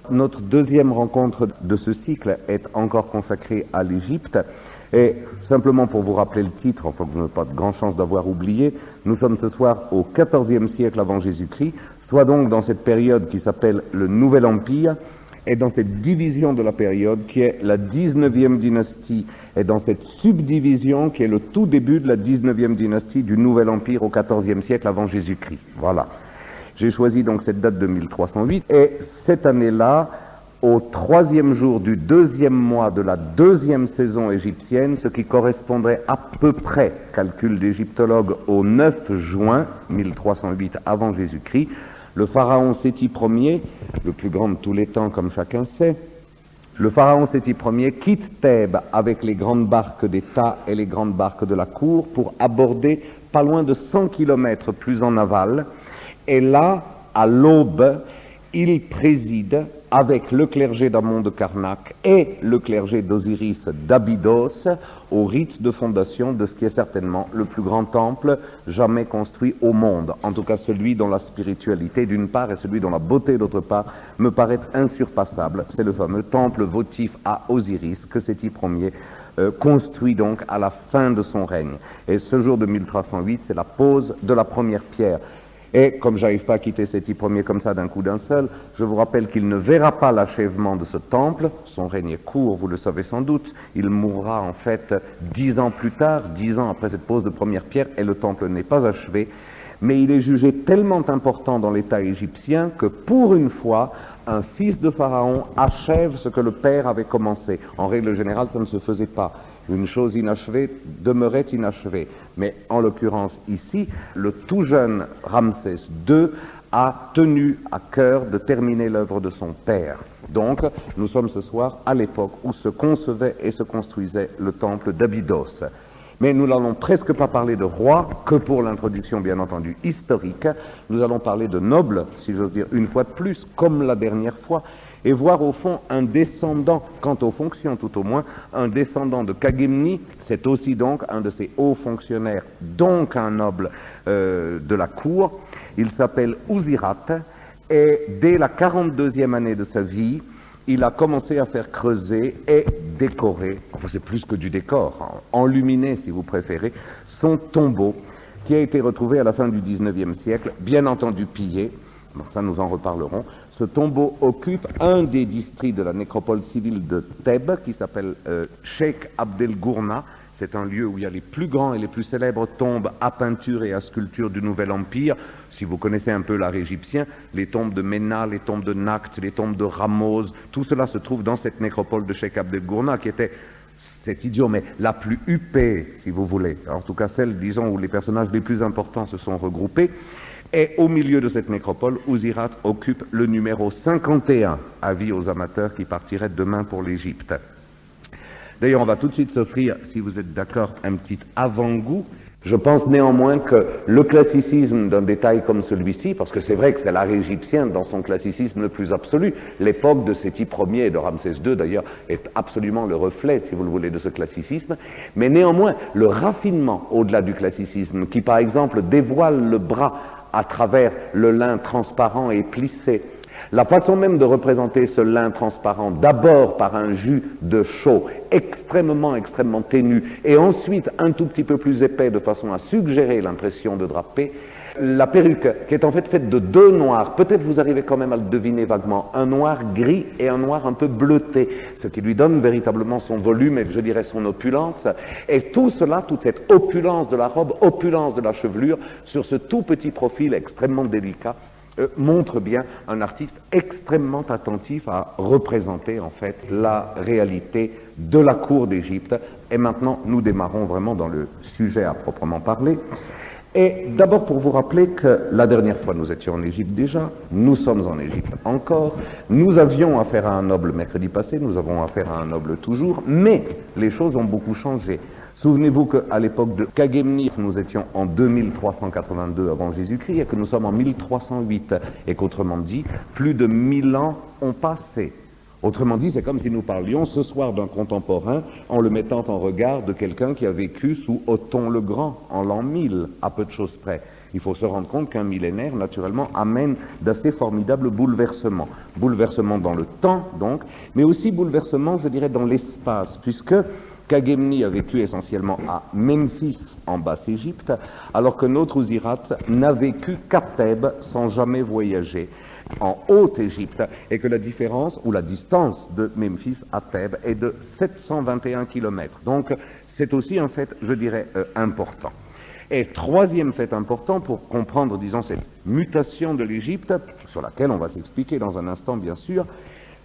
Notre deuxième rencontre de ce cycle est encore consacrée à l'Égypte. Et simplement pour vous rappeler le titre, enfin que vous n'avez pas de grande chance d'avoir oublié, nous sommes ce soir au XIVe siècle avant Jésus-Christ, soit donc dans cette période qui s'appelle le Nouvel Empire, et dans cette division de la période qui est la 19e dynastie, et dans cette subdivision qui est le tout début de la 19e dynastie du Nouvel Empire au XIVe siècle avant Jésus-Christ. Voilà. J'ai choisi donc cette date de 1308, et cette année-là, au troisième jour du deuxième mois de la deuxième saison égyptienne, ce qui correspondrait à peu près, calcul d'égyptologue, au 9 juin 1308 avant Jésus-Christ, le pharaon Séti Ier, le plus grand de tous les temps comme chacun sait, le pharaon Séti Ier quitte Thèbes avec les grandes barques d'État et les grandes barques de la cour pour aborder pas loin de 100 kilomètres plus en aval, et là, à l'aube, il préside avec le clergé d'Amon de Karnak et le clergé d'Osiris d'Abydos au rite de fondation de ce qui est certainement le plus grand temple jamais construit au monde. En tout cas, celui dont la spiritualité d'une part et celui dont la beauté d'autre part me paraît insurpassable. C'est le fameux temple votif à Osiris que Séti Ier construit donc à la fin de son règne. Et ce jour de 1308, c'est la pose de la première pierre. Et comme j'arrive pas à quitter Séti Ier comme ça d'un coup d'un seul, je vous rappelle qu'il ne verra pas l'achèvement de ce temple. Son règne est court, vous le savez sans doute. Il mourra en fait 10 ans plus tard, 10 ans après cette pose de première pierre, et le temple n'est pas achevé. Mais il est jugé tellement important dans l'État égyptien que pour une fois, un fils de pharaon achève ce que le père avait commencé. En règle générale, ça ne se faisait pas. Une chose inachevée demeurait inachevée. Mais en l'occurrence ici, le tout jeune Ramsès II a tenu à cœur de terminer l'œuvre de son père. Donc, nous sommes ce soir à l'époque où se concevait et se construisait le temple d'Abydos. Mais nous n'allons presque pas parler de roi que pour l'introduction, bien entendu, historique. Nous allons parler de nobles, si j'ose dire, une fois de plus, comme la dernière fois, et voir au fond un descendant, quant aux fonctions tout au moins, un descendant de Kagemni, c'est aussi donc un de ses hauts fonctionnaires, donc un noble de la cour. Il s'appelle Ouzirat, et dès la 42e année de sa vie, il a commencé à faire creuser et décorer, enfin c'est plus que du décor, enluminer si vous préférez, son tombeau, qui a été retrouvé à la fin du 19e siècle, bien entendu pillé. Bon, ça nous en reparlerons. Ce tombeau occupe un des districts de la nécropole civile de Thèbes qui s'appelle Sheikh Abdel Gourna. C'est un lieu où il y a les plus grands et les plus célèbres tombes à peinture et à sculpture du Nouvel Empire. Si vous connaissez un peu l'art égyptien, les tombes de Ména, les tombes de Nact, les tombes de Ramose, tout cela se trouve dans cette nécropole de Sheikh Abdel Gourna qui était, c'est idiot, mais la plus huppée, si vous voulez. En tout cas, celle, disons, où les personnages les plus importants se sont regroupés. Et au milieu de cette nécropole, Ouzirat occupe le numéro 51, avis aux amateurs qui partiraient demain pour l'Égypte. D'ailleurs, on va tout de suite s'offrir, si vous êtes d'accord, un petit avant-goût. Je pense néanmoins que le classicisme d'un détail comme celui-ci, parce que c'est vrai que c'est l'art égyptien dans son classicisme le plus absolu, l'époque de Séti Ier et de Ramsès II d'ailleurs est absolument le reflet, si vous le voulez, de ce classicisme, mais néanmoins le raffinement au-delà du classicisme, qui par exemple dévoile le bras à travers le lin transparent et plissé, la façon même de représenter ce lin transparent, d'abord par un jus de chaux extrêmement ténu, et ensuite un tout petit peu plus épais de façon à suggérer l'impression de drapé, la perruque qui est en fait faite de deux noirs, peut-être vous arrivez quand même à le deviner vaguement, un noir gris et un noir un peu bleuté, ce qui lui donne véritablement son volume et je dirais son opulence, et tout cela, toute cette opulence de la robe, opulence de la chevelure, sur ce tout petit profil extrêmement délicat, montre bien un artiste extrêmement attentif à représenter en fait la réalité de la cour d'Égypte. Et maintenant, nous démarrons vraiment dans le sujet à proprement parler. Et d'abord pour vous rappeler que la dernière fois nous étions en Égypte déjà, nous sommes en Égypte encore, nous avions affaire à un noble mercredi passé, nous avons affaire à un noble toujours, mais les choses ont beaucoup changé. Souvenez-vous qu'à l'époque de Kagemni, nous étions en 2382 avant Jésus-Christ et que nous sommes en 1308 et qu'autrement dit, plus de 1000 ans ont passé. Autrement dit, c'est comme si nous parlions ce soir d'un contemporain en le mettant en regard de quelqu'un qui a vécu sous Othon le Grand en l'an 1000, à peu de choses près. Il faut se rendre compte qu'un millénaire, naturellement, amène d'assez formidables bouleversements. Bouleversements dans le temps, donc, mais aussi bouleversements, je dirais, dans l'espace, puisque Khagemni a vécu essentiellement à Memphis, en Basse-Égypte, alors que notre Ouzirat n'a vécu qu'à Thèbes sans jamais voyager en Haute-Égypte, et que la différence, ou la distance de Memphis à Thèbes est de 721 km. Donc, c'est aussi un fait, je dirais, important. Et troisième fait important pour comprendre, disons, cette mutation de l'Égypte, sur laquelle on va s'expliquer dans un instant, bien sûr,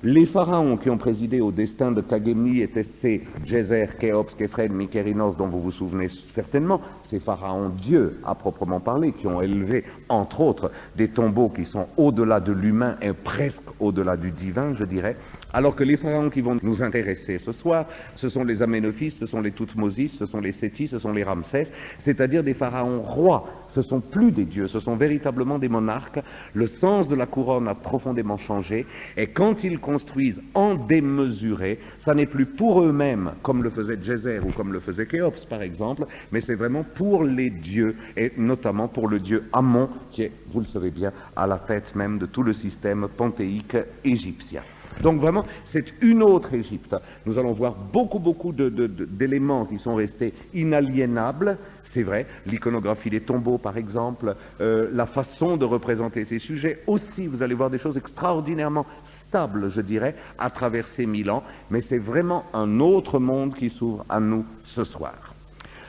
les pharaons qui ont présidé au destin de Khagemni étaient ces Djeser, Khéops, Khéphren, Mykérinos, dont vous vous souvenez certainement, ces pharaons dieux à proprement parler, qui ont élevé, entre autres, des tombeaux qui sont au-delà de l'humain et presque au-delà du divin, je dirais, alors que les pharaons qui vont nous intéresser ce soir, ce sont les Aménophis, ce sont les Toutmosis, ce sont les Sétis, ce sont les Ramsès, c'est-à-dire des pharaons rois. Ce sont plus des dieux, ce sont véritablement des monarques. Le sens de la couronne a profondément changé, et quand ils construisent en démesuré, ça n'est plus pour eux-mêmes, comme le faisait Djeser ou comme le faisait Khéops par exemple, mais c'est vraiment pour les dieux, et notamment pour le dieu Amon, qui est, vous le savez bien, à la tête même de tout le système panthéique égyptien. Donc vraiment, c'est une autre Égypte. Nous allons voir beaucoup d'éléments qui sont restés inaliénables, c'est vrai, l'iconographie des tombeaux par exemple, la façon de représenter ces sujets. Aussi, vous allez voir des choses extraordinairement stables, je dirais, à travers ces 1000 ans, mais c'est vraiment un autre monde qui s'ouvre à nous ce soir.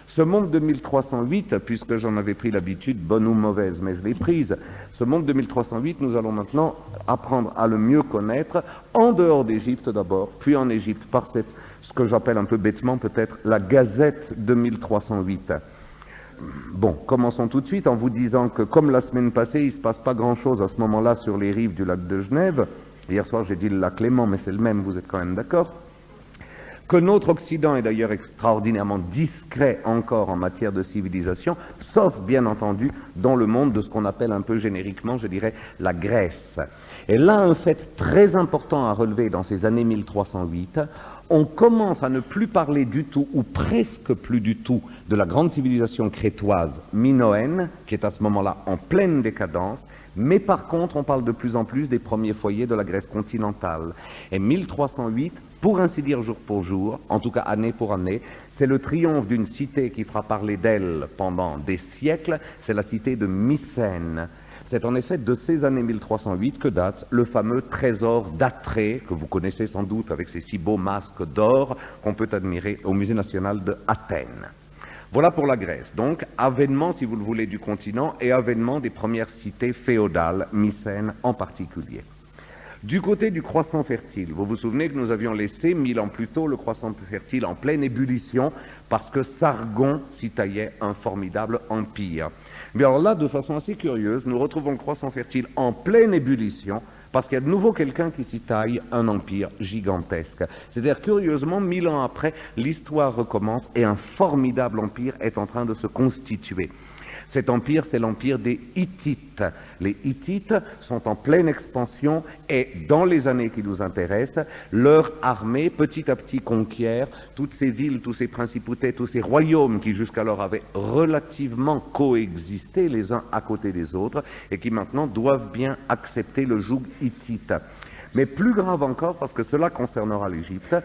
Ce monde de 1308, puisque j'en avais pris l'habitude, bonne ou mauvaise, mais je l'ai prise, ce monde de 1308, nous allons maintenant apprendre à le mieux connaître, en dehors d'Égypte d'abord, puis en Égypte, par ce que j'appelle un peu bêtement peut-être la Gazette de 1308. Bon, commençons tout de suite en vous disant que, comme la semaine passée, il ne se passe pas grand-chose à ce moment-là sur les rives du lac de Genève. Hier soir, j'ai dit le lac Léman, mais c'est le même, vous êtes quand même d'accord ? Que notre Occident est d'ailleurs extraordinairement discret encore en matière de civilisation, sauf bien entendu dans le monde de ce qu'on appelle un peu génériquement, je dirais, la Grèce. Et là, un fait très important à relever dans ces années 1308, on commence à ne plus parler du tout, ou presque plus du tout, de la grande civilisation crétoise minoenne, qui est à ce moment-là en pleine décadence, mais par contre, on parle de plus en plus des premiers foyers de la Grèce continentale. Et 1308, pour ainsi dire jour pour jour, en tout cas année pour année, c'est le triomphe d'une cité qui fera parler d'elle pendant des siècles, c'est la cité de Mycène. C'est en effet de ces années 1308 que date le fameux trésor d'Atrée, que vous connaissez sans doute avec ses si beaux masques d'or qu'on peut admirer au Musée national de Athènes. Voilà pour la Grèce. Donc, avènement, si vous le voulez, du continent et avènement des premières cités féodales, Mycène en particulier. Du côté du croissant fertile, vous vous souvenez que nous avions laissé 1000 ans plus tôt le croissant fertile en pleine ébullition parce que Sargon s'y taillait un formidable empire. Mais alors là, de façon assez curieuse, nous retrouvons le croissant fertile en pleine ébullition parce qu'il y a de nouveau quelqu'un qui s'y taille un empire gigantesque. C'est-à-dire, curieusement, 1000 ans après, l'histoire recommence et un formidable empire est en train de se constituer. Cet empire, c'est l'empire des Hittites. Les Hittites sont en pleine expansion et dans les années qui nous intéressent, leur armée petit à petit conquiert toutes ces villes, tous ces principautés, tous ces royaumes qui jusqu'alors avaient relativement coexisté les uns à côté des autres et qui maintenant doivent bien accepter le joug hittite. Mais plus grave encore, parce que cela concernera l'Égypte,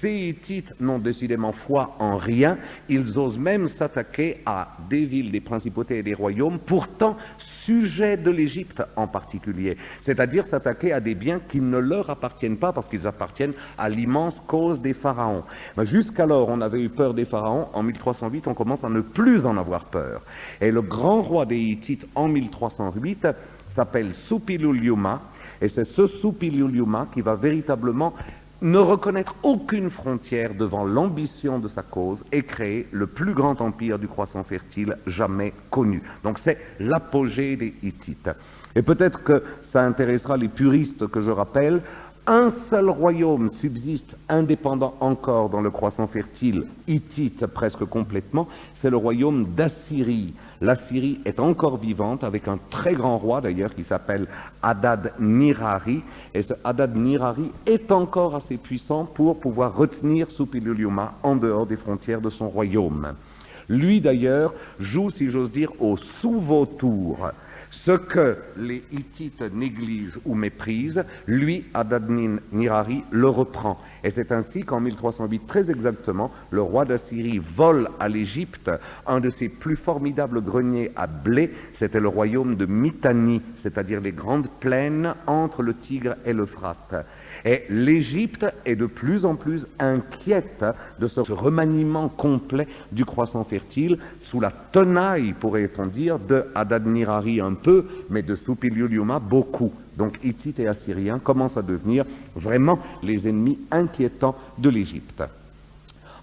ces Hittites n'ont décidément foi en rien, ils osent même s'attaquer à des villes, des principautés et des royaumes, pourtant sujets de l'Égypte en particulier, c'est-à-dire s'attaquer à des biens qui ne leur appartiennent pas, parce qu'ils appartiennent à l'immense cause des pharaons. Mais jusqu'alors, on avait eu peur des pharaons, en 1308, on commence à ne plus en avoir peur. Et le grand roi des Hittites en 1308 s'appelle Suppiluliuma, et c'est ce Suppiluliuma qui va véritablement ne reconnaître aucune frontière devant l'ambition de sa cause et créer le plus grand empire du croissant fertile jamais connu. Donc c'est l'apogée des Hittites. Et peut-être que ça intéressera les puristes que je rappelle, un seul royaume subsiste indépendant encore dans le croissant fertile hittite presque complètement, c'est le royaume d'Assyrie. L'Assyrie est encore vivante avec un très grand roi d'ailleurs qui s'appelle Adad-Nirari, et ce Adad-Nirari est encore assez puissant pour pouvoir retenir Suppiluliuma en dehors des frontières de son royaume. Lui d'ailleurs joue, si j'ose dire, au sous-vautour. Ce que les Hittites négligent ou méprisent, lui, Adad-Nirari, le reprend. Et c'est ainsi qu'en 1308, très exactement, le roi d'Assyrie vole à l'Égypte un de ses plus formidables greniers à blé. C'était le royaume de Mitanni, c'est-à-dire les grandes plaines entre le Tigre et l'Euphrate. Et l'Égypte est de plus en plus inquiète de ce remaniement complet du croissant fertile, sous la tenaille, pourrait-on dire, de Adad-Nirari un peu, mais de Suppiluliuma beaucoup. Donc Hittites et Assyriens commencent à devenir vraiment les ennemis inquiétants de l'Égypte.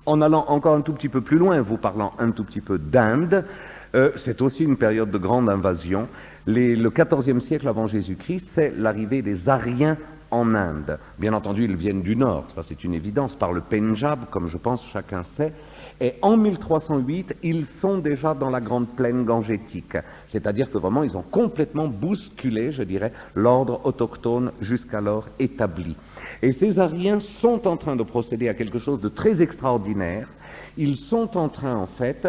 En allant encore un tout petit peu plus loin, vous parlant un tout petit peu d'Inde, c'est aussi une période de grande invasion. Le XIVe siècle avant Jésus-Christ, c'est l'arrivée des Aryens en Inde. Bien entendu, ils viennent du nord, ça c'est une évidence, par le Pendjab, comme je pense chacun sait. Et en 1308, ils sont déjà dans la grande plaine gangétique. C'est-à-dire que vraiment, ils ont complètement bousculé, je dirais, l'ordre autochtone jusqu'alors établi. Et ces Aryens sont en train de procéder à quelque chose de très extraordinaire. Ils sont en train, en fait,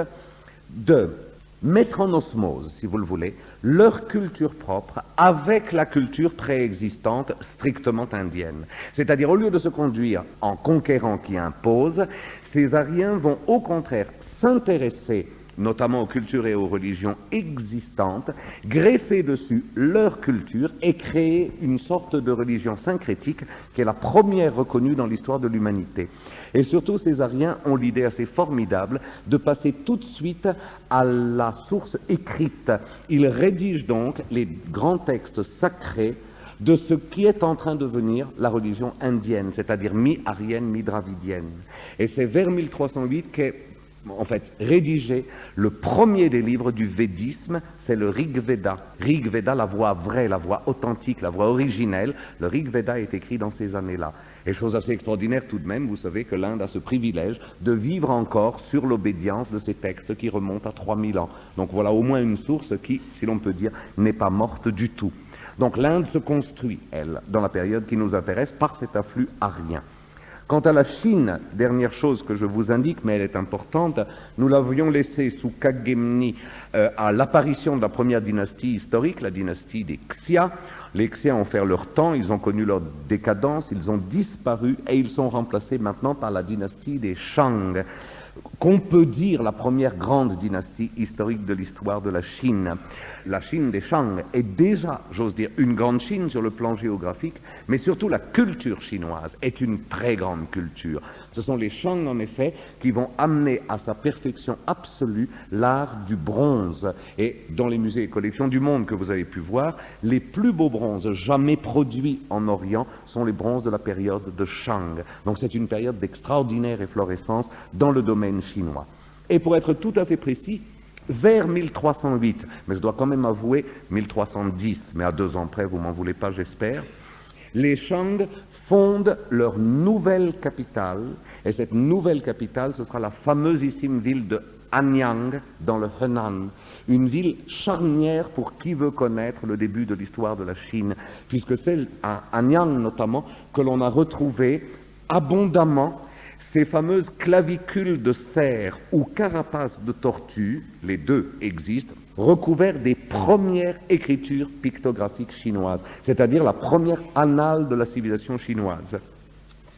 de mettre en osmose, si vous le voulez, leur culture propre avec la culture préexistante strictement indienne. C'est-à-dire, au lieu de se conduire en conquérant qui impose, ces Aryens vont au contraire s'intéresser notamment aux cultures et aux religions existantes, greffer dessus leur culture et créer une sorte de religion syncrétique qui est la première reconnue dans l'histoire de l'humanité. Et surtout, ces Aryens ont l'idée assez formidable de passer tout de suite à la source écrite. Ils rédigent donc les grands textes sacrés de ce qui est en train de devenir la religion indienne, c'est-à-dire mi-aryenne, mi-dravidienne. Et c'est vers 1308 qu'est en fait rédigé le premier des livres du védisme, c'est le Rig Veda. Rig Veda, la voix vraie, la voix authentique, la voix originelle. Le Rig Veda est écrit dans ces années-là. Et chose assez extraordinaire tout de même, vous savez que l'Inde a ce privilège de vivre encore sur l'obédience de ces textes qui remontent à 3000 ans. Donc voilà au moins une source qui, si l'on peut dire, n'est pas morte du tout. Donc l'Inde se construit, elle, dans la période qui nous intéresse, par cet afflux aryen. Quant à la Chine, dernière chose que je vous indique, mais elle est importante, nous l'avions laissée sous Kagemni à l'apparition de la première dynastie historique, la dynastie des Xia. Les Xia ont fait leur temps, ils ont connu leur décadence, ils ont disparu et ils sont remplacés maintenant par la dynastie des Shang, qu'on peut dire la première grande dynastie historique de l'histoire de la Chine. La Chine des Shang est déjà, j'ose dire, une grande Chine sur le plan géographique, mais surtout la culture chinoise est une très grande culture. Ce sont les Shang, en effet, qui vont amener à sa perfection absolue l'art du bronze. Et dans les musées et collections du monde que vous avez pu voir, les plus beaux bronzes jamais produits en Orient sont les bronzes de la période de Shang. Donc c'est une période d'extraordinaire efflorescence dans le domaine chinois. Et pour être tout à fait précis, vers 1308, mais je dois quand même avouer 1310, mais à 2 ans près, vous m'en voulez pas, j'espère, les Shang fondent leur nouvelle capitale, et cette nouvelle capitale, ce sera la fameusissime ville de Anyang, dans le Henan, une ville charnière pour qui veut connaître le début de l'histoire de la Chine, puisque c'est à Anyang notamment que l'on a retrouvé abondamment ces fameuses clavicules de cerf ou carapaces de tortue, les deux existent, recouverts des premières écritures pictographiques chinoises, c'est-à-dire la première annale de la civilisation chinoise.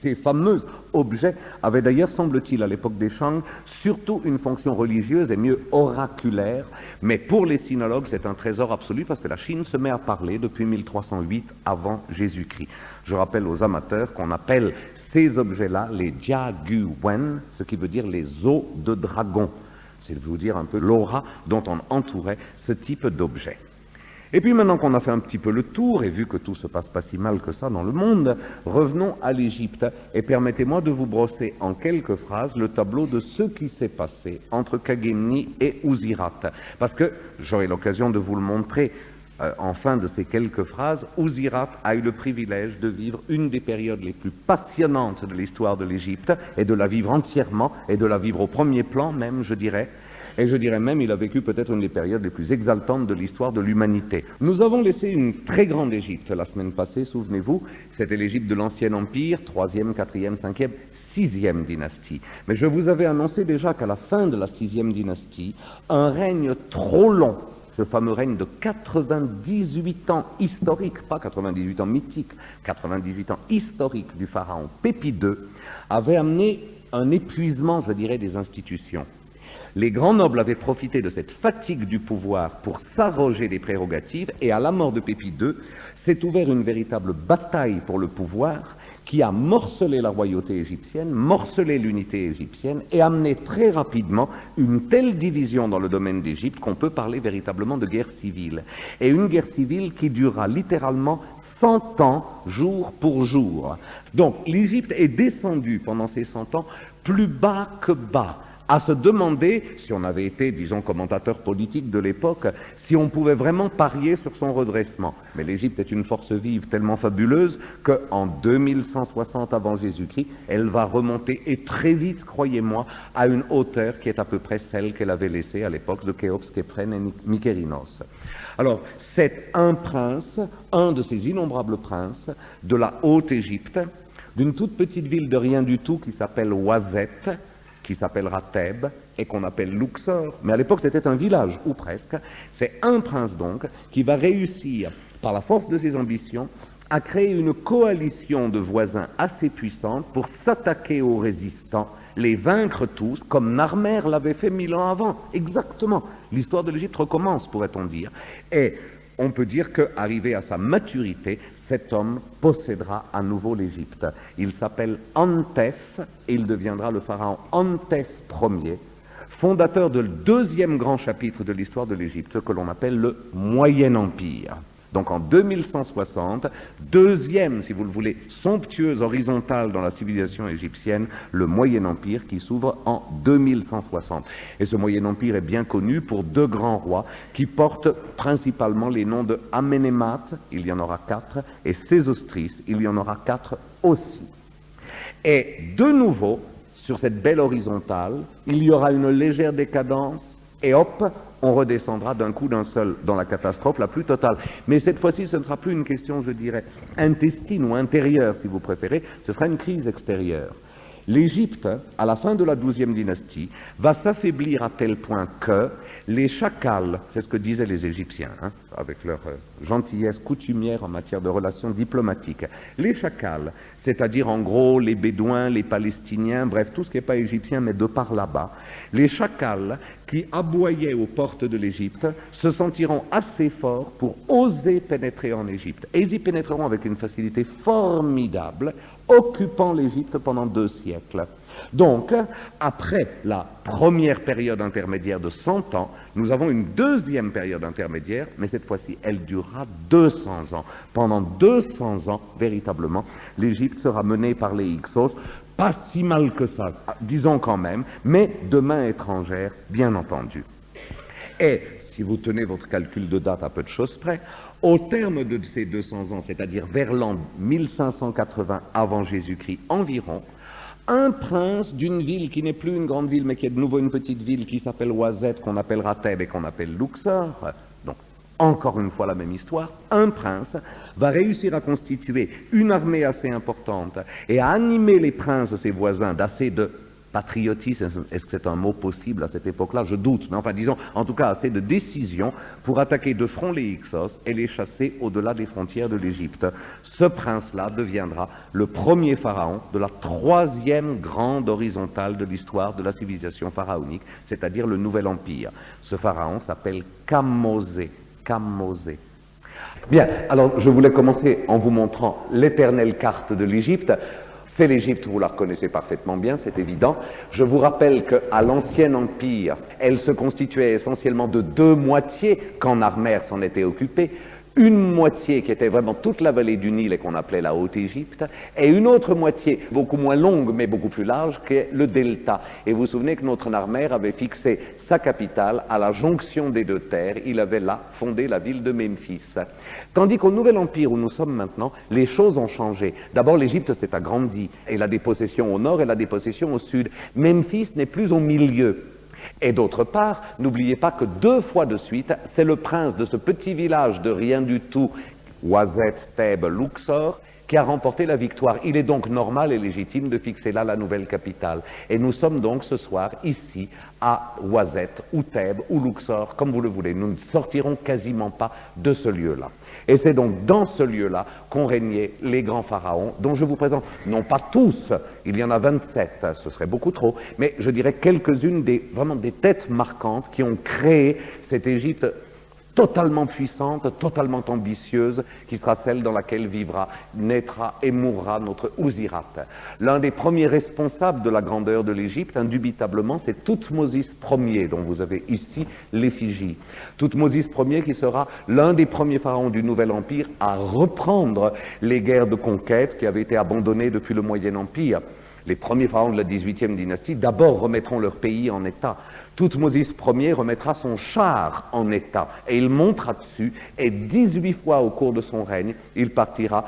Ces fameux objets avaient d'ailleurs, semble-t-il, à l'époque des Shang, surtout une fonction religieuse et mieux oraculaire, mais pour les sinologues, c'est un trésor absolu parce que la Chine se met à parler depuis 1308 avant Jésus-Christ. Je rappelle aux amateurs qu'on appelle ces objets-là les Jiaguwen, ce qui veut dire les os de dragon. C'est vous dire un peu l'aura dont on entourait ce type d'objet. Et puis maintenant qu'on a fait un petit peu le tour, et vu que tout se passe pas si mal que ça dans le monde, revenons à l'Égypte et permettez-moi de vous brosser en quelques phrases le tableau de ce qui s'est passé entre Kagemni et Ouzirat. Parce que, j'aurai l'occasion de vous le montrer en fin de ces quelques phrases, Ouzirat a eu le privilège de vivre une des périodes les plus passionnantes de l'histoire de l'Égypte, et de la vivre entièrement, et de la vivre au premier plan même, je dirais. et je dirais même il a vécu peut-être une des périodes les plus exaltantes de l'histoire de l'humanité. Nous avons laissé une très grande Égypte la semaine passée, souvenez-vous, c'était l'Égypte de l'Ancien Empire, 3e, 4e, 5e, 6e dynastie. Mais je vous avais annoncé déjà qu'à la fin de la 6e dynastie, un règne trop long, ce fameux règne de 98 ans historique, pas 98 ans mythiques, 98 ans historiques du pharaon Pépi II, avait amené un épuisement, je dirais, des institutions. Les grands nobles avaient profité de cette fatigue du pouvoir pour s'arroger des prérogatives, et à la mort de Pépi II, s'est ouverte une véritable bataille pour le pouvoir qui a morcelé la royauté égyptienne, morcelé l'unité égyptienne et amené très rapidement une telle division dans le domaine d'Égypte qu'on peut parler véritablement de guerre civile. Et une guerre civile qui durera littéralement 100 ans, jour pour jour. Donc l'Égypte est descendue pendant ces 100 ans plus bas que bas, à se demander, si on avait été, disons, commentateur politique de l'époque, si on pouvait vraiment parier sur son redressement. Mais l'Égypte est une force vive tellement fabuleuse qu'en 2160 avant Jésus-Christ, elle va remonter, et très vite, croyez-moi, à une hauteur qui est à peu près celle qu'elle avait laissée à l'époque de Khéops, Képhren et Mykérinos. Alors, c'est un prince, un de ces innombrables princes de la Haute-Égypte, d'une toute petite ville de rien du tout qui s'appelle Ouazet, qui s'appellera Thèbes et qu'on appelle Luxor, mais à l'époque c'était un village, ou presque. C'est un prince donc qui va réussir, par la force de ses ambitions, à créer une coalition de voisins assez puissante pour s'attaquer aux résistants, les vaincre tous, comme Narmer l'avait fait 1000 ans avant, exactement. L'histoire de l'Égypte recommence, pourrait-on dire. Et on peut dire qu'arrivé à sa maturité, cet homme possédera à nouveau l'Égypte. Il s'appelle Antef et il deviendra le pharaon Antef Ier, fondateur du deuxième grand chapitre de l'histoire de l'Égypte que l'on appelle le Moyen Empire. Donc en 2160, deuxième, si vous le voulez, somptueuse horizontale dans la civilisation égyptienne, le Moyen Empire qui s'ouvre en 2160. Et ce Moyen Empire est bien connu pour deux grands rois qui portent principalement les noms de Amenemhat, il y en aura 4, et Sésostris, il y en aura 4 aussi. Et de nouveau, sur cette belle horizontale, il y aura une légère décadence, et hop, on redescendra d'un coup d'un seul dans la catastrophe la plus totale. Mais cette fois-ci, ce ne sera plus une question, je dirais, intestine ou intérieure, si vous préférez, ce sera une crise extérieure. L'Égypte, à la fin de la 12e dynastie, va s'affaiblir à tel point que les chacals, c'est ce que disaient les Égyptiens, avec leur gentillesse coutumière en matière de relations diplomatiques, les chacals, c'est-à-dire en gros les Bédouins, les Palestiniens, bref, tout ce qui n'est pas égyptien mais de par là-bas, les chacals qui aboyaient aux portes de l'Égypte se sentiront assez forts pour oser pénétrer en Égypte. Et ils y pénétreront avec une facilité formidable, occupant l'Égypte pendant 2 siècles. Donc, après la première période intermédiaire de 100 ans, nous avons une deuxième période intermédiaire, mais cette fois-ci, elle durera 200 ans. Pendant 200 ans, véritablement, l'Égypte sera menée par les Hyksos, pas si mal que ça, disons quand même, mais de main étrangère, bien entendu. Et, si vous tenez votre calcul de date à peu de choses près, au terme de ces 200 ans, c'est-à-dire vers l'an 1580 avant Jésus-Christ environ, un prince d'une ville qui n'est plus une grande ville, mais qui est de nouveau une petite ville qui s'appelle Ouazet, qu'on appellera Thèbes et qu'on appelle Luxor, donc encore une fois la même histoire, un prince va réussir à constituer une armée assez importante et à animer les princes de ses voisins d'assez de patriotisme, est-ce que c'est un mot possible à cette époque-là? Je doute, mais enfin disons, en tout cas assez de décision pour attaquer de front les Hyksos et les chasser au-delà des frontières de l'Égypte. Ce prince-là deviendra le premier pharaon de la 3e grande horizontale de l'histoire de la civilisation pharaonique, c'est-à-dire le Nouvel Empire. Ce pharaon s'appelle Kamosé. Kamosé. Bien, alors je voulais commencer en vous montrant l'éternelle carte de l'Égypte. C'est l'Égypte, vous la reconnaissez parfaitement bien, c'est évident. Je vous rappelle qu'à l'Ancien Empire, elle se constituait essentiellement de 2 moitiés, quand Narmer s'en était occupé. Une moitié qui était vraiment toute la vallée du Nil et qu'on appelait la Haute-Égypte, et une autre moitié beaucoup moins longue mais beaucoup plus large qui est le delta. Et vous vous souvenez que notre Narmer avait fixé sa capitale à la jonction des 2 terres, il avait là fondé la ville de Memphis. Tandis qu'au Nouvel Empire où nous sommes maintenant, les choses ont changé. D'abord l'Égypte s'est agrandie, elle a des possessions au nord, elle a des possessions au sud. Memphis n'est plus au milieu. Et d'autre part, n'oubliez pas que 2 fois de suite, c'est le prince de ce petit village de rien du tout, Oiset, Thèbes, Luxor, qui a remporté la victoire. Il est donc normal et légitime de fixer là la nouvelle capitale. Et nous sommes donc ce soir ici à Oiset, ou Thèbes, ou Luxor, comme vous le voulez. Nous ne sortirons quasiment pas de ce lieu-là. Et c'est donc dans ce lieu-là qu'ont régné les grands pharaons, dont je vous présente, non pas tous, il y en a 27, ce serait beaucoup trop, mais je dirais quelques-unes vraiment des têtes marquantes qui ont créé cette Égypte totalement puissante, totalement ambitieuse, qui sera celle dans laquelle vivra, naîtra et mourra notre Ouzirat. L'un des premiers responsables de la grandeur de l'Égypte, indubitablement, c'est Thoutmosis Ier, dont vous avez ici l'effigie. Thoutmosis Ier qui sera l'un des premiers pharaons du Nouvel Empire à reprendre les guerres de conquête qui avaient été abandonnées depuis le Moyen Empire. Les premiers pharaons de la 18e dynastie, d'abord remettront leur pays en état. Thoutmosis Ier remettra son char en état et il montera dessus et 18 fois au cours de son règne, il partira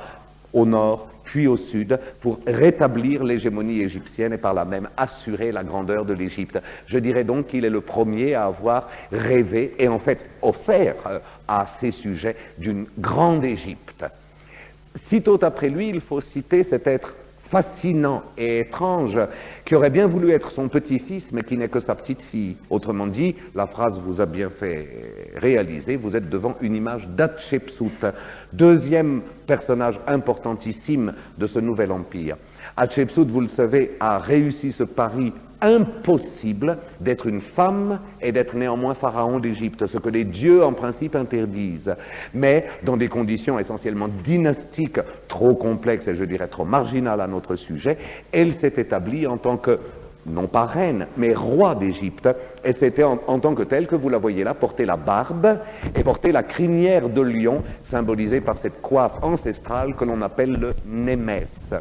au nord puis au sud pour rétablir l'hégémonie égyptienne et par là même assurer la grandeur de l'Égypte. Je dirais donc qu'il est le premier à avoir rêvé et en fait offert à ses sujets d'une grande Égypte. Sitôt après lui, il faut citer cet être fascinant et étrange, qui aurait bien voulu être son petit-fils, mais qui n'est que sa petite-fille. Autrement dit, la phrase vous a bien fait réaliser, vous êtes devant une image d'Hatshepsut, deuxième personnage importantissime de ce nouvel empire. Hatshepsut, vous le savez, a réussi ce pari impossible d'être une femme et d'être néanmoins pharaon d'Égypte, ce que les dieux en principe interdisent, mais dans des conditions essentiellement dynastiques trop complexes et je dirais trop marginales à notre sujet, elle s'est établie en tant que non pas reine, mais roi d'Égypte, et c'était en tant que telle que vous la voyez là, porter la barbe et porter la crinière de lion, symbolisée par cette coiffe ancestrale que l'on appelle le Némès.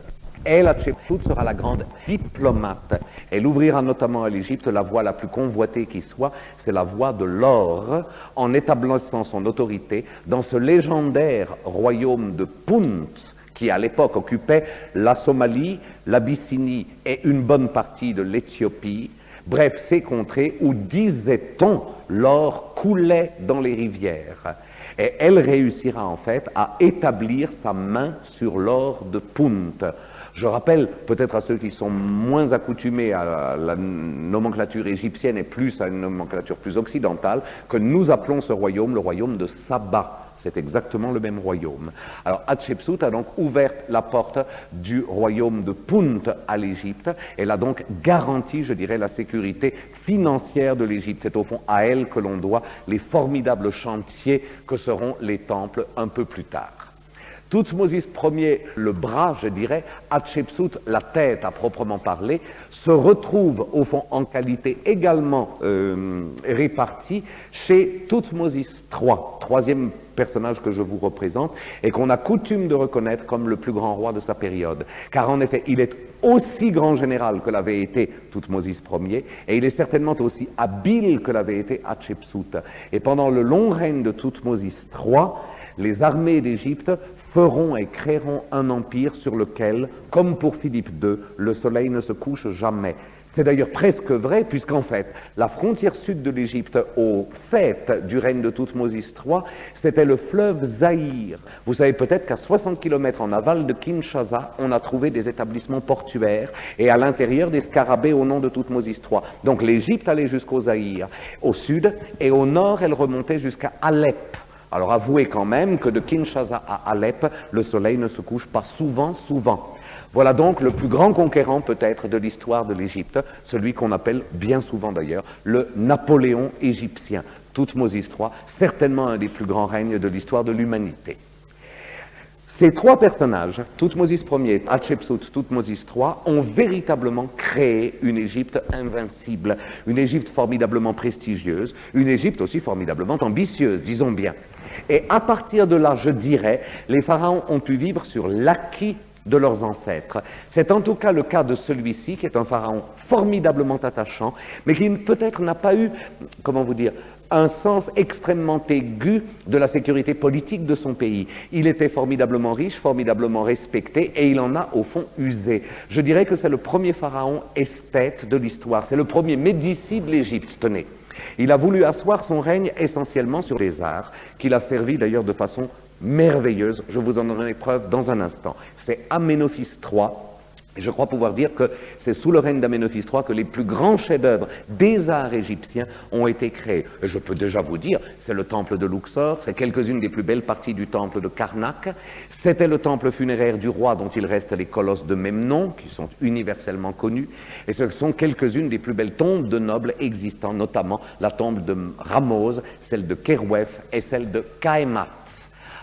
Elle, Hatshepsut, sera la grande diplomate. Elle ouvrira notamment à l'Égypte la voie la plus convoitée qui soit, c'est la voie de l'or, en établissant son autorité dans ce légendaire royaume de Punt, qui à l'époque occupait la Somalie, l'Abyssinie et une bonne partie de l'Éthiopie. Bref, ces contrées où, disait-on, l'or coulait dans les rivières. Et elle réussira en fait à établir sa main sur l'or de Punt. Je rappelle peut-être à ceux qui sont moins accoutumés à la nomenclature égyptienne et plus à une nomenclature plus occidentale, que nous appelons ce royaume le royaume de Saba. C'est exactement le même royaume. Alors Hatshepsut a donc ouvert la porte du royaume de Punt à l'Égypte. Elle a donc garanti, je dirais, la sécurité financière de l'Égypte. C'est au fond à elle que l'on doit les formidables chantiers que seront les temples un peu plus tard. Thoutmosis Ier, le bras, je dirais, Hatshepsut, la tête à proprement parler, se retrouve au fond en qualité également répartie chez Thoutmosis III, troisième personnage que je vous représente et qu'on a coutume de reconnaître comme le plus grand roi de sa période. Car en effet, il est aussi grand général que l'avait été Thoutmosis Ier et il est certainement aussi habile que l'avait été Hatshepsut. Et pendant le long règne de Thoutmosis III, les armées d'Égypte feront et créeront un empire sur lequel, comme pour Philippe II, le soleil ne se couche jamais. C'est d'ailleurs presque vrai, puisqu'en fait, la frontière sud de l'Égypte au fait du règne de Thoutmosis III, c'était le fleuve Zaïre. Vous savez peut-être qu'à 60 km en aval de Kinshasa, on a trouvé des établissements portuaires et à l'intérieur des scarabées au nom de Thoutmosis III. Donc l'Égypte allait jusqu'au Zaïre, au sud, et au nord, elle remontait jusqu'à Alep. Alors avouez quand même que de Kinshasa à Alep, le soleil ne se couche pas souvent. Voilà donc le plus grand conquérant peut-être de l'histoire de l'Égypte, celui qu'on appelle bien souvent d'ailleurs le Napoléon égyptien. Thoutmosis III, certainement un des plus grands règnes de l'histoire de l'humanité. Ces trois personnages, Thoutmosis Ier, Hatshepsut, Thoutmosis III, ont véritablement créé une Égypte invincible, une Égypte formidablement prestigieuse, une Égypte aussi formidablement ambitieuse, disons bien. Et à partir de là, je dirais, les pharaons ont pu vivre sur l'acquis de leurs ancêtres. C'est en tout cas le cas de celui-ci, qui est un pharaon formidablement attachant, mais qui peut-être n'a pas eu, comment vous dire, un sens extrêmement aigu de la sécurité politique de son pays. Il était formidablement riche, formidablement respecté, et il en a au fond usé. Je dirais que c'est le premier pharaon esthète de l'histoire, c'est le premier Médicis de l'Égypte, tenez. Il a voulu asseoir son règne essentiellement sur les arts, qu'il a servi d'ailleurs de façon merveilleuse. Je vous en donnerai preuve dans un instant. C'est Aménophis III. Et je crois pouvoir dire que c'est sous le règne d'Aménophis III que les plus grands chefs-d'œuvre des arts égyptiens ont été créés. Et je peux déjà vous dire, c'est le temple de Luxor, c'est quelques-unes des plus belles parties du temple de Karnak, c'était le temple funéraire du roi dont il reste les colosses de Memnon, qui sont universellement connus, et ce sont quelques-unes des plus belles tombes de nobles existant, notamment la tombe de Ramose, celle de Kerouef et celle de Khéops.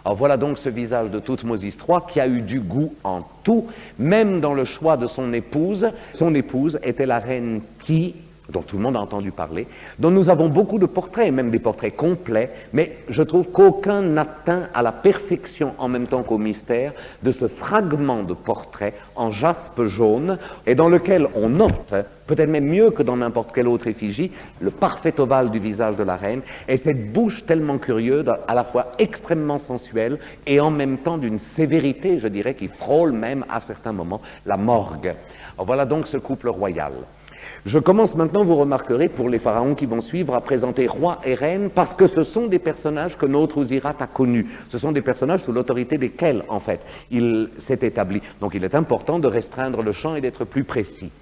Alors voilà donc ce visage de Thoutmôsis III qui a eu du goût en tout, même dans le choix de son épouse. Son épouse était la reine Ti, dont tout le monde a entendu parler, dont nous avons beaucoup de portraits, même des portraits complets, mais je trouve qu'aucun n'atteint à la perfection en même temps qu'au mystère de ce fragment de portrait en jaspe jaune et dans lequel on note, peut-être même mieux que dans n'importe quelle autre effigie, le parfait ovale du visage de la reine et cette bouche tellement curieuse, à la fois extrêmement sensuelle et en même temps d'une sévérité, je dirais, qui frôle même à certains moments la morgue. Alors voilà donc ce couple royal. Je commence maintenant, vous remarquerez, pour les pharaons qui vont suivre, à présenter roi et reine, parce que ce sont des personnages que notre Ouzirat a connus. Ce sont des personnages sous l'autorité desquels, en fait, il s'est établi. Donc il est important de restreindre le champ et d'être plus précis.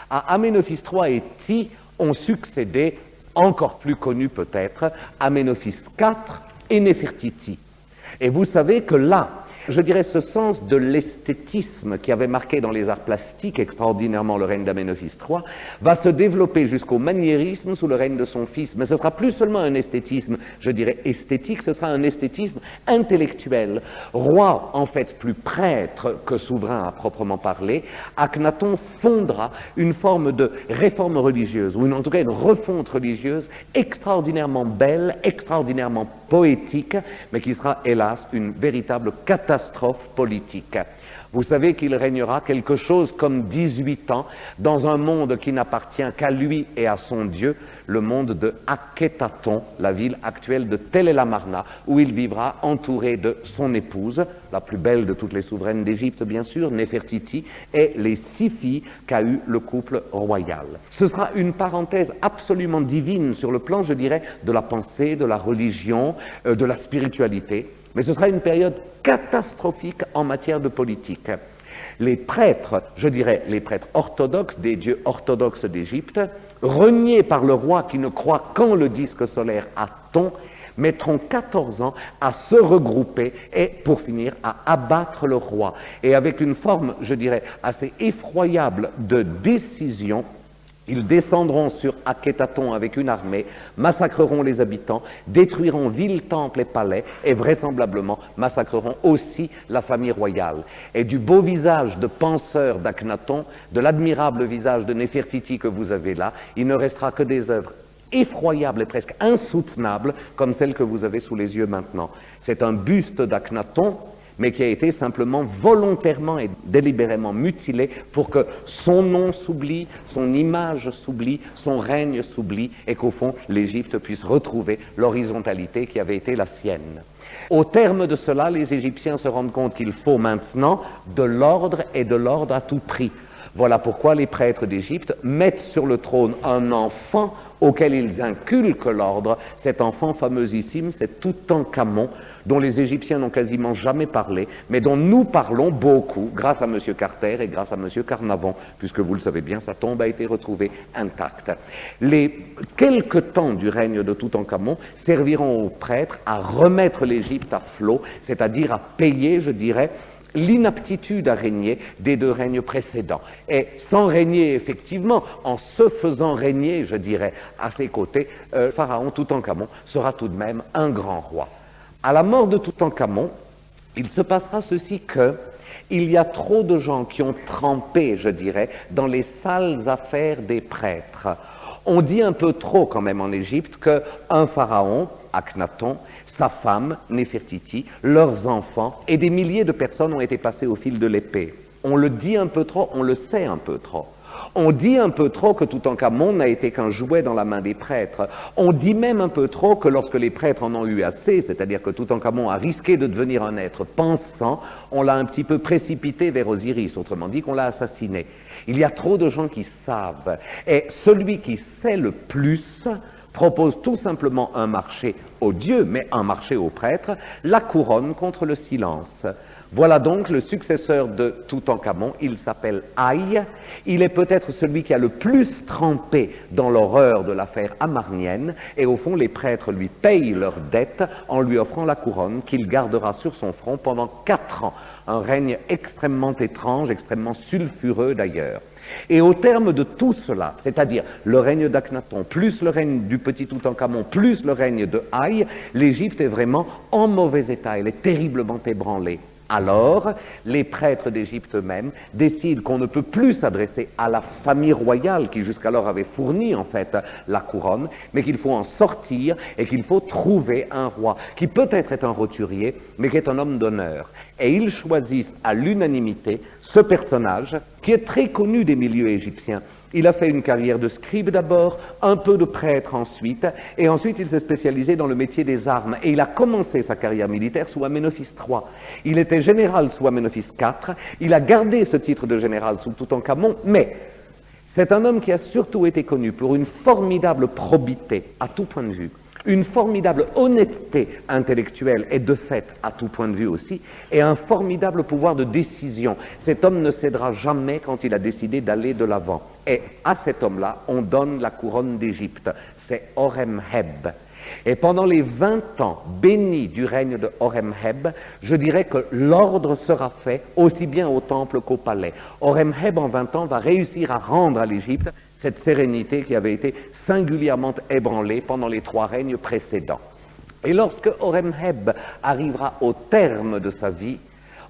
À Aménophis III et Ti ont succédé, encore plus connus peut-être, Aménophis IV et Néfertiti. Et vous savez que là, je dirais ce sens de l'esthétisme qui avait marqué dans les arts plastiques extraordinairement le règne d'Aménophis III va se développer jusqu'au maniérisme sous le règne de son fils. Mais ce sera plus seulement un esthétisme, je dirais esthétique, ce sera un esthétisme intellectuel. Roi, en fait, plus prêtre que souverain à proprement parler, Akhenaton fondera une forme de réforme religieuse, ou en tout cas une refonte religieuse extraordinairement belle, extraordinairement poétique, mais qui sera hélas une véritable catastrophe politique. Vous savez qu'il régnera quelque chose comme 18 ans dans un monde qui n'appartient qu'à lui et à son Dieu, le monde de Akhetaton, la ville actuelle de Tel El Amarna, où il vivra entouré de son épouse, la plus belle de toutes les souveraines d'Égypte bien sûr, Néfertiti, et les 6 filles qu'a eu le couple royal. Ce sera une parenthèse absolument divine sur le plan, je dirais, de la pensée, de la religion, de la spiritualité, mais ce sera une période catastrophique en matière de politique. Les prêtres, je dirais les prêtres orthodoxes, des dieux orthodoxes d'Égypte, reniés par le roi qui ne croit qu'en le disque solaire Aton, mettront 14 ans à se regrouper et, pour finir, à abattre le roi. Et avec une forme, je dirais, assez effroyable de décision, ils descendront sur Akhetaton avec une armée, massacreront les habitants, détruiront villes, temples et palais, et vraisemblablement massacreront aussi la famille royale. Et du beau visage de penseur d'Akhenaton, de l'admirable visage de Néfertiti que vous avez là, il ne restera que des œuvres effroyables et presque insoutenables, comme celle que vous avez sous les yeux maintenant. C'est un buste d'Akhenaton, mais qui a été simplement volontairement et délibérément mutilé pour que son nom s'oublie, son image s'oublie, son règne s'oublie, et qu'au fond, l'Égypte puisse retrouver l'horizontalité qui avait été la sienne. Au terme de cela, les Égyptiens se rendent compte qu'il faut maintenant de l'ordre et de l'ordre à tout prix. Voilà pourquoi les prêtres d'Égypte mettent sur le trône un enfant auquel ils inculquent l'ordre. Cet enfant fameussime, c'est Toutankhamon, dont les Égyptiens n'ont quasiment jamais parlé, mais dont nous parlons beaucoup, grâce à M. Carter et grâce à M. Carnavon, puisque vous le savez bien, sa tombe a été retrouvée intacte. Les quelques temps du règne de Toutankhamon serviront aux prêtres à remettre l'Égypte à flot, c'est-à-dire à payer, je dirais, l'inaptitude à régner des 2 règnes précédents. Et sans régner effectivement, en se faisant régner, je dirais, à ses côtés, Pharaon Toutankhamon sera tout de même un grand roi. À la mort de Toutankhamon, il se passera ceci il y a trop de gens qui ont trempé, je dirais, dans les sales affaires des prêtres. On dit un peu trop quand même en Égypte qu'un pharaon, Akhenaton, sa femme, Néfertiti, leurs enfants et des milliers de personnes ont été passées au fil de l'épée. On le dit un peu trop, on le sait un peu trop. On dit un peu trop que Toutankhamon n'a été qu'un jouet dans la main des prêtres. On dit même un peu trop que lorsque les prêtres en ont eu assez, c'est-à-dire que Toutankhamon a risqué de devenir un être pensant, on l'a un petit peu précipité vers Osiris, autrement dit qu'on l'a assassiné. Il y a trop de gens qui savent. Et celui qui sait le plus propose tout simplement un marché aux dieux, mais un marché aux prêtres, la couronne contre le silence. Voilà donc le successeur de Toutankhamon, il s'appelle Aïe, il est peut-être celui qui a le plus trempé dans l'horreur de l'affaire amarnienne, et au fond les prêtres lui payent leur dette en lui offrant la couronne qu'il gardera sur son front pendant 4 ans, un règne extrêmement étrange, extrêmement sulfureux d'ailleurs. Et au terme de tout cela, c'est-à-dire le règne d'Akhenaton, plus le règne du petit Toutankhamon, plus le règne de Aïe, l'Égypte est vraiment en mauvais état, elle est terriblement ébranlée. Alors, les prêtres d'Égypte eux-mêmes décident qu'on ne peut plus s'adresser à la famille royale qui jusqu'alors avait fourni en fait la couronne, mais qu'il faut en sortir et qu'il faut trouver un roi qui peut-être est un roturier, mais qui est un homme d'honneur. Et ils choisissent à l'unanimité ce personnage qui est très connu des milieux égyptiens. Il a fait une carrière de scribe d'abord, un peu de prêtre ensuite, et ensuite il s'est spécialisé dans le métier des armes. Et il a commencé sa carrière militaire sous Amenophis III. Il était général sous Amenophis IV, il a gardé ce titre de général sous Toutankhamon, mais c'est un homme qui a surtout été connu pour une formidable probité à tout point de vue, une formidable honnêteté intellectuelle et de fait à tout point de vue aussi, et un formidable pouvoir de décision. Cet homme ne cédera jamais quand il a décidé d'aller de l'avant. Et à cet homme-là, on donne la couronne d'Égypte. C'est Horemheb. Et pendant les 20 ans bénis du règne de Horemheb, je dirais que l'ordre sera fait aussi bien au temple qu'au palais. Horemheb, en 20 ans, va réussir à rendre à l'Égypte cette sérénité qui avait été singulièrement ébranlée pendant les 3 règnes précédents. Et lorsque Horemheb arrivera au terme de sa vie,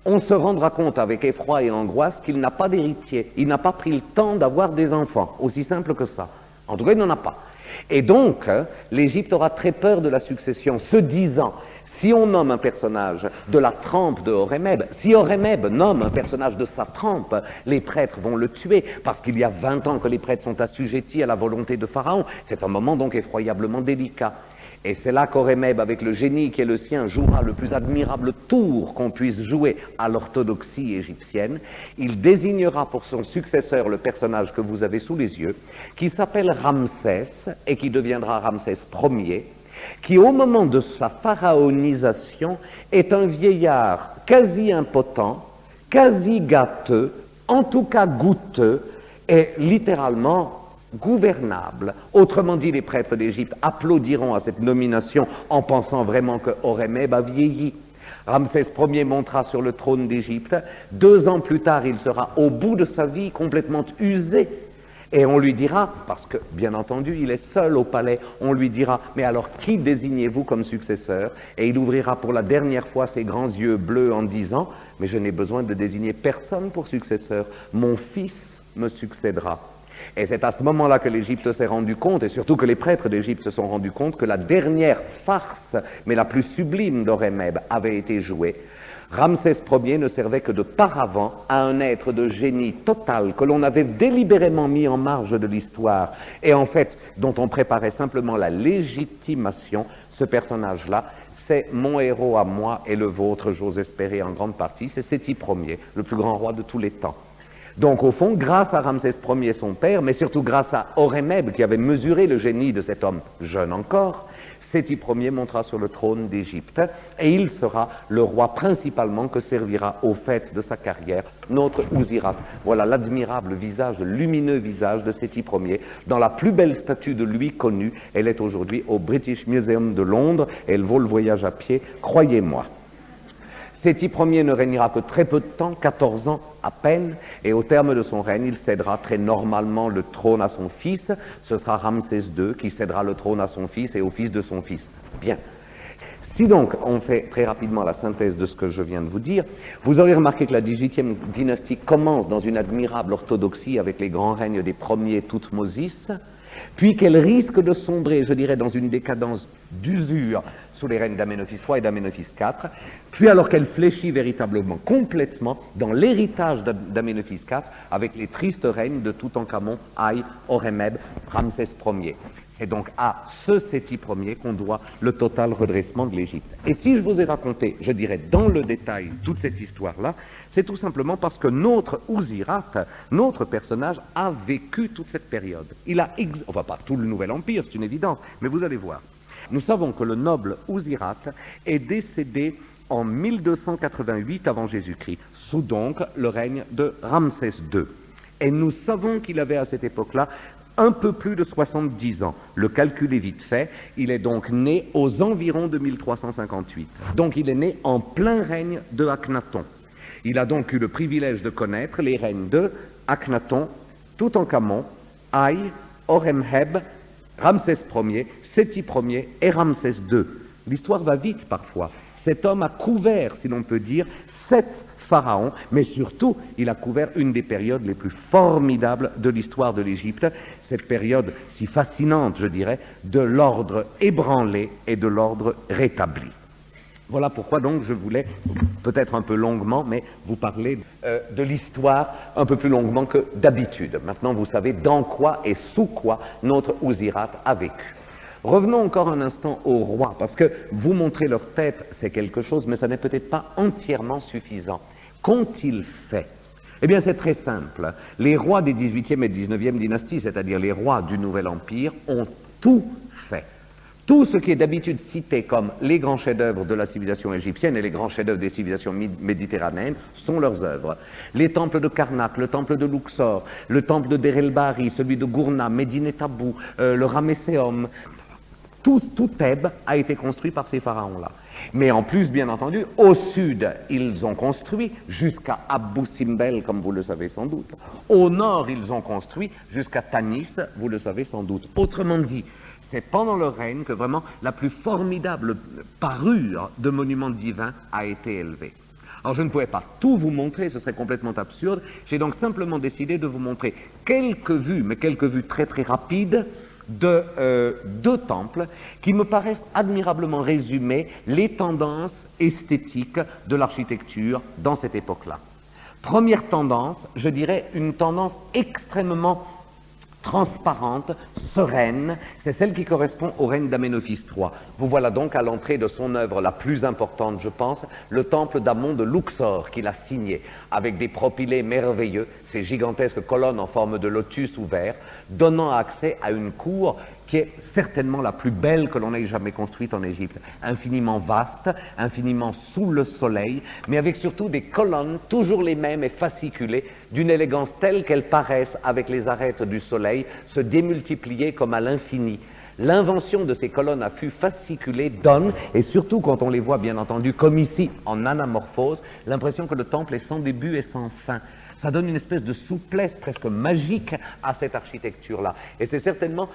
on se rendra compte avec effroi et angoisse qu'il n'a pas d'héritier. Il n'a pas pris le temps d'avoir des enfants, aussi simple que ça. En tout cas, il n'en a pas. Et donc, l'Égypte aura très peur de la succession, se disant, si on nomme un personnage de la trempe de Horemheb, si Horemheb nomme un personnage de sa trempe, les prêtres vont le tuer, parce qu'il y a 20 ans que les prêtres sont assujettis à la volonté de Pharaon. C'est un moment donc effroyablement délicat. Et c'est là qu'Horemheb, avec le génie qui est le sien, jouera le plus admirable tour qu'on puisse jouer à l'orthodoxie égyptienne. Il désignera pour son successeur le personnage que vous avez sous les yeux, qui s'appelle Ramsès, et qui deviendra Ramsès Ier, qui au moment de sa pharaonisation est un vieillard quasi impotent, quasi gâteux, en tout cas goûteux, et littéralement gouvernable. Autrement dit, les prêtres d'Égypte applaudiront à cette nomination en pensant vraiment que Horemheb a vieilli. Ramsès Ier montera sur le trône d'Égypte. 2 ans plus tard, il sera au bout de sa vie complètement usé. Et on lui dira, parce que, bien entendu, il est seul au palais, on lui dira, mais alors qui désignez-vous comme successeur? Et il ouvrira pour la dernière fois ses grands yeux bleus en disant, mais je n'ai besoin de désigner personne pour successeur, mon fils me succédera. Et c'est à ce moment-là que l'Égypte s'est rendu compte, et surtout que les prêtres d'Égypte se sont rendus compte, que la dernière farce, mais la plus sublime d'Horemheb, avait été jouée. Ramsès Ier ne servait que de paravent à un être de génie total que l'on avait délibérément mis en marge de l'histoire, et en fait, dont on préparait simplement la légitimation. Ce personnage-là, c'est mon héros à moi et le vôtre, j'ose espérer en grande partie, c'est Séti Ier, le plus grand roi de tous les temps. Donc au fond, grâce à Ramsès Ier, son père, mais surtout grâce à Horemheb, qui avait mesuré le génie de cet homme jeune encore, Séti Ier montera sur le trône d'Égypte, et il sera le roi principalement que servira au fait de sa carrière notre Ouzirat. Voilà l'admirable visage, le lumineux visage de Séti Ier, dans la plus belle statue de lui connue. Elle est aujourd'hui au British Museum de Londres, et elle vaut le voyage à pied, croyez-moi. Séti Ier ne régnera que très peu de temps, 14 ans à peine, et au terme de son règne, il cédera très normalement le trône à son fils. Ce sera Ramsès II qui cédera le trône à son fils et au fils de son fils. Bien. Si donc on fait très rapidement la synthèse de ce que je viens de vous dire, vous aurez remarqué que la 18e dynastie commence dans une admirable orthodoxie avec les grands règnes des premiers Thoutmosis, puis qu'elle risque de sombrer, je dirais, dans une décadence d'usure sous les règnes d'Aménophis III et d'Aménophis IV, puis alors qu'elle fléchit véritablement, complètement, dans l'héritage d'Aménophis IV, avec les tristes règnes de Toutankhamon, Haï, Horemheb, Ramsès Ier. C'est donc à ce Séti Ier qu'on doit le total redressement de l'Égypte. Et si je vous ai raconté, je dirais dans le détail, toute cette histoire-là, c'est tout simplement parce que notre Ouzirat, notre personnage, a vécu toute cette période. Il a, enfin pas tout le Nouvel Empire, c'est une évidence, mais vous allez voir. Nous savons que le noble Ouzirat est décédé en 1288 avant Jésus-Christ, sous donc le règne de Ramsès II. Et nous savons qu'il avait à cette époque-là un peu plus de 70 ans. Le calcul est vite fait. Il est donc né aux environs de 1358. Donc il est né en plein règne de Akhenaton. Il a donc eu le privilège de connaître les règnes de Akhenaton, Toutankhamon, Haï, Horemheb, Ramsès Ier, Séti Ier et Ramsès II. L'histoire va vite parfois. Cet homme a couvert, si l'on peut dire, 7 pharaons, mais surtout, il a couvert une des périodes les plus formidables de l'histoire de l'Égypte, cette période si fascinante, je dirais, de l'ordre ébranlé et de l'ordre rétabli. Voilà pourquoi donc je voulais, peut-être un peu longuement, mais vous parler de l'histoire un peu plus longuement que d'habitude. Maintenant, vous savez dans quoi et sous quoi notre Ouzirat a vécu. Revenons encore un instant aux rois, parce que vous montrer leur tête, c'est quelque chose, mais ça n'est peut-être pas entièrement suffisant. Qu'ont-ils fait? Eh bien, c'est très simple. Les rois des 18e et 19e dynasties, c'est-à-dire les rois du Nouvel Empire, ont tout fait. Tout ce qui est d'habitude cité comme les grands chefs-d'œuvre de la civilisation égyptienne et les grands chefs-d'œuvre des civilisations méditerranéennes sont leurs œuvres. Les temples de Karnak, le temple de Luxor, le temple de Deir el-Bahari, celui de Gourna, Médine Tabou, le Ramesséum, tout Thèbes a été construit par ces pharaons-là. Mais en plus, bien entendu, au sud, ils ont construit jusqu'à Abou Simbel, comme vous le savez sans doute. Au nord, ils ont construit jusqu'à Tanis, vous le savez sans doute. Autrement dit, c'est pendant leur règne que vraiment la plus formidable parure de monuments divins a été élevée. Alors je ne pouvais pas tout vous montrer, ce serait complètement absurde. J'ai donc simplement décidé de vous montrer quelques vues, mais quelques vues très très rapides, de 2 temples qui me paraissent admirablement résumer les tendances esthétiques de l'architecture dans cette époque-là. Première tendance, je dirais une tendance extrêmement transparente, sereine, c'est celle qui correspond au règne d'Aménophis III. Vous voilà donc à l'entrée de son œuvre la plus importante, je pense, le temple d'Amon de Luxor, qu'il a signé, avec des propylées merveilleux, ces gigantesques colonnes en forme de lotus ouvert, donnant accès à une cour qui est certainement la plus belle que l'on ait jamais construite en Égypte, infiniment vaste, infiniment sous le soleil, mais avec surtout des colonnes toujours les mêmes et fasciculées, d'une élégance telle qu'elles paraissent, avec les arêtes du soleil, se démultiplier comme à l'infini. L'invention de ces colonnes à fûts fasciculés donne, et surtout quand on les voit bien entendu comme ici, en anamorphose, l'impression que le temple est sans début et sans fin. Ça donne une espèce de souplesse presque magique à cette architecture-là. Et c'est certainement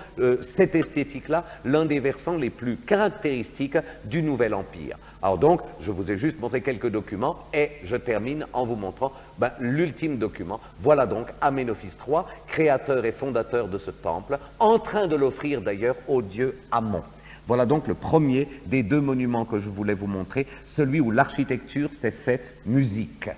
cette esthétique-là l'un des versants les plus caractéristiques du Nouvel Empire. Alors donc, je vous ai juste montré quelques documents et je termine en vous montrant l'ultime document. Voilà donc Aménophis III, créateur et fondateur de ce temple, en train de l'offrir d'ailleurs au dieu Amon. Voilà donc le premier des 2 monuments que je voulais vous montrer, celui où l'architecture s'est faite musique.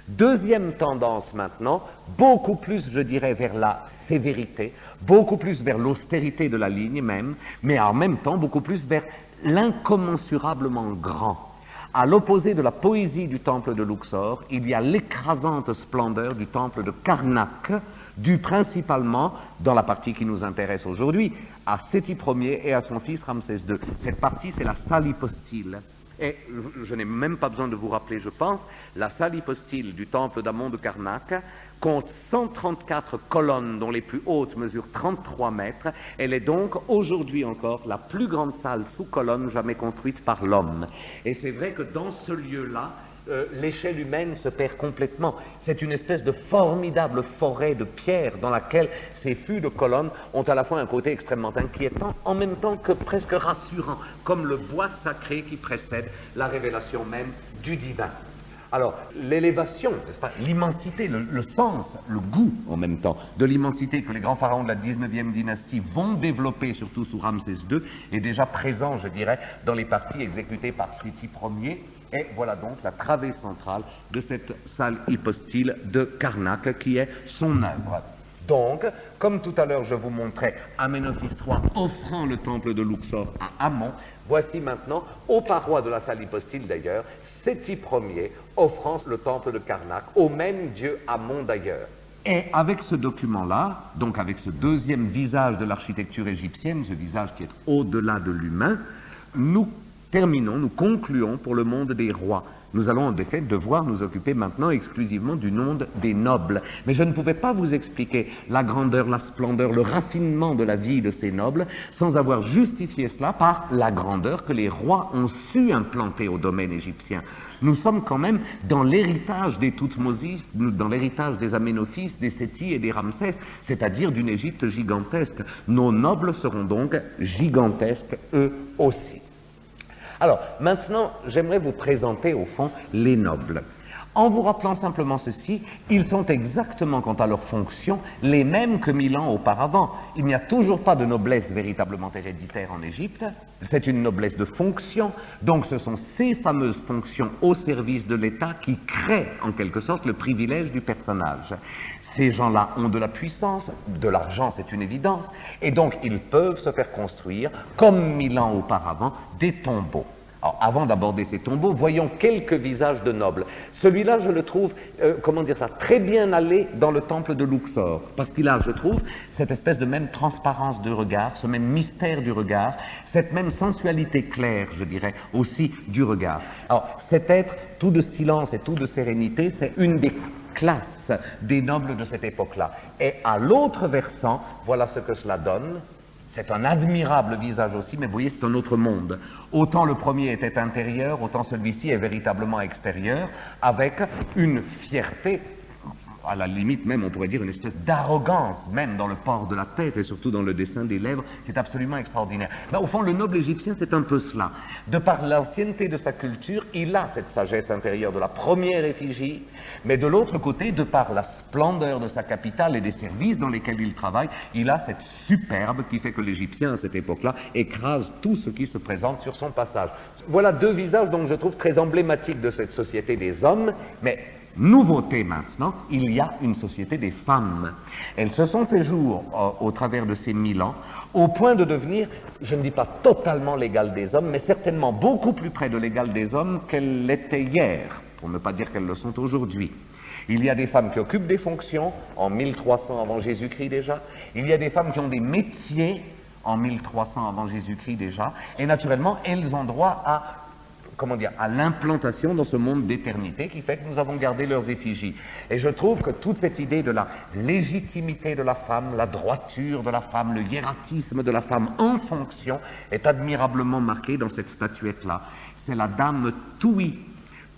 Deuxième tendance maintenant, beaucoup plus, je dirais, vers la sévérité, beaucoup plus vers l'austérité de la ligne même, mais en même temps beaucoup plus vers l'incommensurablement grand. À l'opposé de la poésie du temple de Luxor, il y a l'écrasante splendeur du temple de Karnak, dû principalement, dans la partie qui nous intéresse aujourd'hui, à Séti Ier et à son fils Ramsès II. Cette partie, c'est la salle hypostyle. Et je n'ai même pas besoin de vous rappeler, je pense, la salle hypostyle du temple d'Amon de Karnak compte 134 colonnes dont les plus hautes mesurent 33 mètres. Elle est donc aujourd'hui encore la plus grande salle sous colonne jamais construite par l'homme. Et c'est vrai que dans ce lieu-là, l'échelle humaine se perd complètement. C'est une espèce de formidable forêt de pierres dans laquelle ces fûts de colonnes ont à la fois un côté extrêmement inquiétant, en même temps que presque rassurant, comme le bois sacré qui précède la révélation même du divin. Alors, l'élévation, n'est-ce pas, l'immensité, le sens, le goût en même temps de l'immensité que les grands pharaons de la 19e dynastie vont développer, surtout sous Ramsès II, est déjà présent, je dirais, dans les parties exécutées par Séti Ier. Et voilà donc la travée centrale de cette salle hypostyle de Karnak qui est son œuvre. Donc, comme tout à l'heure je vous montrais Amenophis III offrant le temple de Luxor à Amon, voici maintenant, aux parois de la salle hypostyle d'ailleurs, Séti Ier offrant le temple de Karnak, au même dieu Amon d'ailleurs. Et avec ce document-là, donc avec ce deuxième visage de l'architecture égyptienne, ce visage qui est au-delà de l'humain, nous concluons pour le monde des rois. Nous allons en effet devoir nous occuper maintenant exclusivement du monde des nobles. Mais je ne pouvais pas vous expliquer la grandeur, la splendeur, le raffinement de la vie de ces nobles sans avoir justifié cela par la grandeur que les rois ont su implanter au domaine égyptien. Nous sommes quand même dans l'héritage des Thoutmosis, dans l'héritage des Aménophis, des Séti et des Ramsès, c'est-à-dire d'une Égypte gigantesque. Nos nobles seront donc gigantesques eux aussi. Alors, maintenant, j'aimerais vous présenter, au fond, les nobles. En vous rappelant simplement ceci, ils sont exactement, quant à leur fonction, les mêmes que 1000 ans auparavant. Il n'y a toujours pas de noblesse véritablement héréditaire en Égypte, c'est une noblesse de fonction, donc ce sont ces fameuses fonctions au service de l'État qui créent, en quelque sorte, le privilège du personnage. Ces gens-là ont de la puissance, de l'argent, c'est une évidence, et donc ils peuvent se faire construire, comme 1000 ans auparavant, des tombeaux. Alors, avant d'aborder ces tombeaux, voyons quelques visages de nobles. Celui-là, je le trouve, très bien allé dans le temple de Luxor, parce qu'il a, je trouve, cette espèce de même transparence de regard, ce même mystère du regard, cette même sensualité claire, je dirais, aussi du regard. Alors, cet être, tout de silence et tout de sérénité, c'est une des classes des nobles de cette époque-là. Et à l'autre versant, voilà ce que cela donne. C'est un admirable visage aussi, mais vous voyez, c'est un autre monde. Autant le premier était intérieur, autant celui-ci est véritablement extérieur, avec une fierté, à la limite même, on pourrait dire une espèce d'arrogance, même dans le port de la tête et surtout dans le dessin des lèvres, qui est absolument extraordinaire. Ben, au fond, le noble égyptien, c'est un peu cela. De par l'ancienneté de sa culture, il a cette sagesse intérieure de la première effigie, mais de l'autre côté, de par la splendeur de sa capitale et des services dans lesquels il travaille, il a cette superbe qui fait que l'Égyptien, à cette époque-là, écrase tout ce qui se présente sur son passage. Voilà deux visages donc je trouve très emblématiques de cette société des hommes, mais nouveauté maintenant, il y a une société des femmes. Elles se sont fait jour au travers de ces 1000 ans, au point de devenir, je ne dis pas totalement l'égal des hommes, mais certainement beaucoup plus près de l'égal des hommes qu'elles l'étaient hier, pour ne pas dire qu'elles le sont aujourd'hui. Il y a des femmes qui occupent des fonctions, en 1300 avant Jésus-Christ déjà. Il y a des femmes qui ont des métiers, en 1300 avant Jésus-Christ déjà. Et naturellement, elles ont droit à l'implantation dans ce monde d'éternité qui fait que nous avons gardé leurs effigies. Et je trouve que toute cette idée de la légitimité de la femme, la droiture de la femme, le hiératisme de la femme en fonction est admirablement marqué dans cette statuette-là. C'est la dame Touy.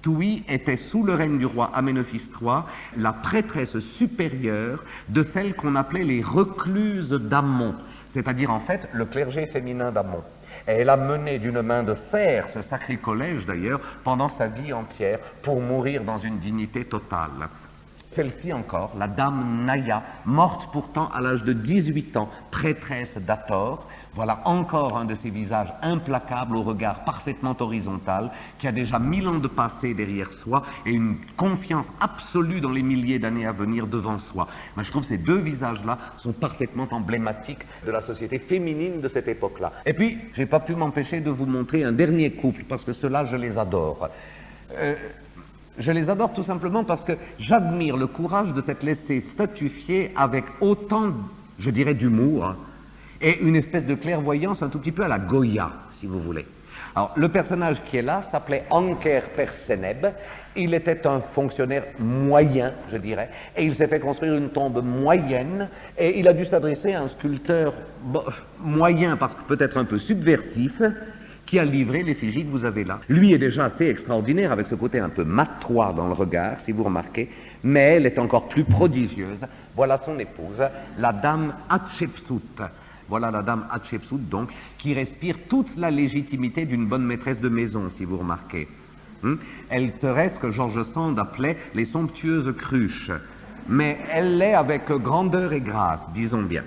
Touy était sous le règne du roi Amenophis III la prêtresse supérieure de celles qu'on appelait les recluses d'Amon, c'est-à-dire en fait le clergé féminin d'Amon. Et elle a mené d'une main de fer ce sacré collège d'ailleurs pendant sa vie entière pour mourir dans une dignité totale. Celle-ci encore, la dame Naya, morte pourtant à l'âge de 18 ans, prêtresse d'Hathor, voilà encore un de ces visages implacables au regard parfaitement horizontal, qui a déjà 1000 ans de passé derrière soi et une confiance absolue dans les milliers d'années à venir devant soi. Mais je trouve que ces deux visages-là sont parfaitement emblématiques de la société féminine de cette époque-là. Et puis, je n'ai pas pu m'empêcher de vous montrer un dernier couple, parce que ceux-là, je les adore. Je les adore tout simplement parce que j'admire le courage de s'être laissé statufier avec autant, je dirais, d'humour et une espèce de clairvoyance un tout petit peu à la Goya, si vous voulez. Alors, le personnage qui est là s'appelait Anker Perseneb. Il était un fonctionnaire moyen, je dirais, et il s'est fait construire une tombe moyenne, et il a dû s'adresser à un sculpteur moyen, parce que peut-être un peu subversif, qui a livré l'effigie que vous avez là. Lui est déjà assez extraordinaire, avec ce côté un peu matois dans le regard, si vous remarquez, mais elle est encore plus prodigieuse. Voilà son épouse, la dame Hatshepsut. Voilà la dame Hatshepsut, donc, qui respire toute la légitimité d'une bonne maîtresse de maison, si vous remarquez. Elle serait ce que George Sand appelait les somptueuses cruches. Mais elle l'est avec grandeur et grâce, disons bien.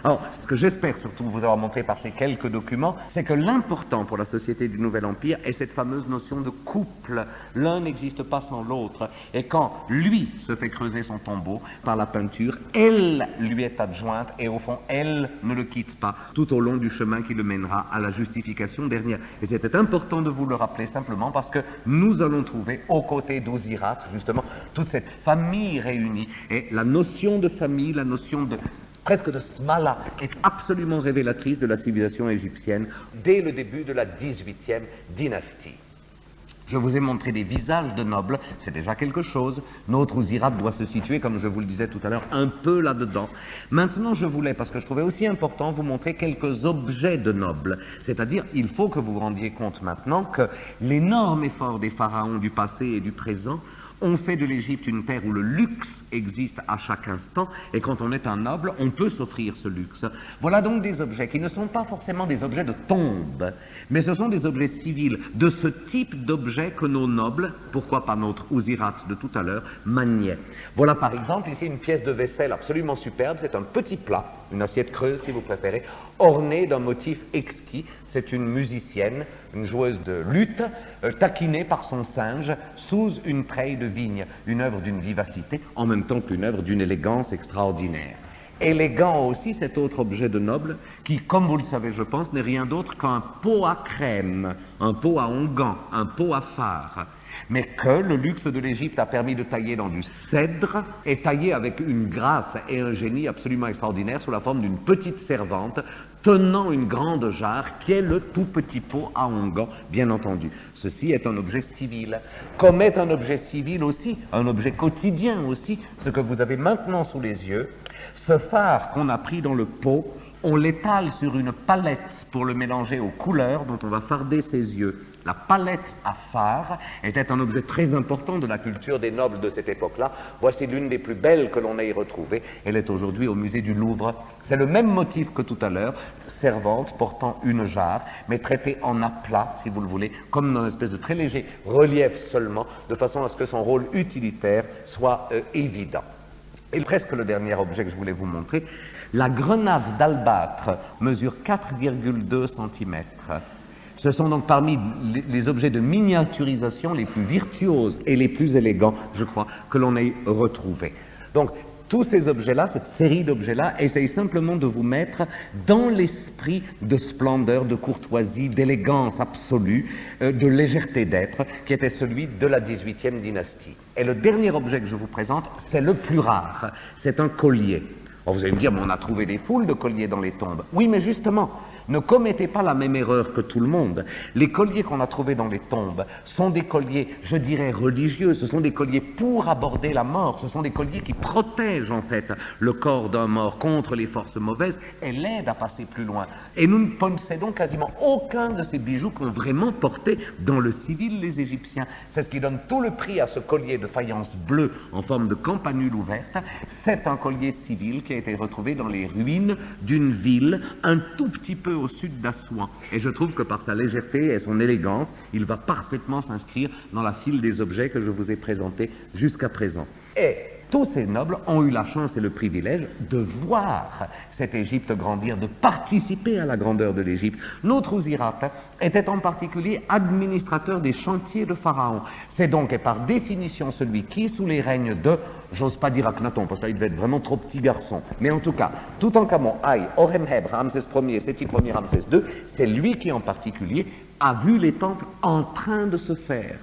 Alors, ce que j'espère surtout vous avoir montré par ces quelques documents, c'est que l'important pour la société du Nouvel Empire est cette fameuse notion de couple. L'un n'existe pas sans l'autre. Et quand lui se fait creuser son tombeau par la peinture, elle lui est adjointe et au fond, elle ne le quitte pas tout au long du chemin qui le mènera à la justification dernière. Et c'était important de vous le rappeler simplement parce que nous allons trouver aux côtés d'Osirat, justement, toute cette famille réunie. Et la notion de famille, la notion de presque de smala, est absolument révélatrice de la civilisation égyptienne dès le début de la 18e dynastie. Je vous ai montré des visages de nobles, c'est déjà quelque chose. Notre Ouzirat doit se situer, comme je vous le disais tout à l'heure, un peu là-dedans. Maintenant, je voulais, parce que je trouvais aussi important, vous montrer quelques objets de nobles. C'est-à-dire, il faut que vous vous rendiez compte maintenant que l'énorme effort des pharaons du passé et du présent ont fait de l'Égypte une terre où le luxe existe à chaque instant, et quand on est un noble, on peut s'offrir ce luxe. Voilà donc des objets qui ne sont pas forcément des objets de tombe, mais ce sont des objets civils, de ce type d'objets que nos nobles, pourquoi pas notre Ouzirat de tout à l'heure, maniaient. Voilà par exemple ici une pièce de vaisselle absolument superbe, c'est un petit plat, une assiette creuse si vous préférez, ornée d'un motif exquis. C'est une musicienne, une joueuse de luth, taquinée par son singe sous une treille de vigne, une œuvre d'une vivacité, en même temps qu'une œuvre d'une élégance extraordinaire. Élégant aussi cet autre objet de noble, qui, comme vous le savez, je pense, n'est rien d'autre qu'un pot à crème, un pot à onguent, un pot à fard, mais que le luxe de l'Égypte a permis de tailler dans du cèdre, et tailler avec une grâce et un génie absolument extraordinaire sous la forme d'une petite servante, tenant une grande jarre qui est le tout petit pot à onguent, bien entendu. Ceci est un objet civil, comme est un objet civil aussi, un objet quotidien aussi, ce que vous avez maintenant sous les yeux. Ce fard qu'on a pris dans le pot, on l'étale sur une palette pour le mélanger aux couleurs dont on va farder ses yeux. La palette à fard était un objet très important de la culture des nobles de cette époque-là. Voici l'une des plus belles que l'on ait retrouvées. Elle est aujourd'hui au musée du Louvre. C'est le même motif que tout à l'heure, servante portant une jarre, mais traitée en aplat, si vous le voulez, comme dans une espèce de très léger relief seulement, de façon à ce que son rôle utilitaire soit évident. Et presque le dernier objet que je voulais vous montrer, la grenade d'albâtre mesure 4,2 cm. Ce sont donc parmi les objets de miniaturisation les plus virtuoses et les plus élégants, je crois, que l'on ait retrouvés. Donc, tous ces objets-là, cette série d'objets-là, essayent simplement de vous mettre dans l'esprit de splendeur, de courtoisie, d'élégance absolue, de légèreté d'être, qui était celui de la 18e dynastie. Et le dernier objet que je vous présente, c'est le plus rare. C'est un collier. Alors vous allez me dire, mais on a trouvé des foules de colliers dans les tombes. Oui, mais justement, ne commettez pas la même erreur que tout le monde. Les colliers qu'on a trouvés dans les tombes sont des colliers, je dirais, religieux. Ce sont des colliers pour aborder la mort. Ce sont des colliers qui protègent, en fait, le corps d'un mort contre les forces mauvaises et l'aident à passer plus loin. Et nous ne possédons quasiment aucun de ces bijoux qu'ont vraiment porté dans le civil les Égyptiens. C'est ce qui donne tout le prix à ce collier de faïence bleue en forme de campanule ouverte. C'est un collier civil qui a été retrouvé dans les ruines d'une ville un tout petit peu au sud d'Assouan. Et je trouve que par sa légèreté et son élégance, il va parfaitement s'inscrire dans la file des objets que je vous ai présentés jusqu'à présent. Et tous ces nobles ont eu la chance et le privilège de voir cette Égypte grandir, de participer à la grandeur de l'Égypte. Notre Ouzirat était en particulier administrateur des chantiers de Pharaon. C'est donc et par définition celui qui, sous les règnes de, j'ose pas dire Akhenaton, parce qu'il devait être vraiment trop petit garçon, mais en tout cas, Toutankhamon, Haï, Horemheb, Ramsès Ier, Séti Ier, Ramsès II, c'est lui qui en particulier a vu les temples en train de se faire.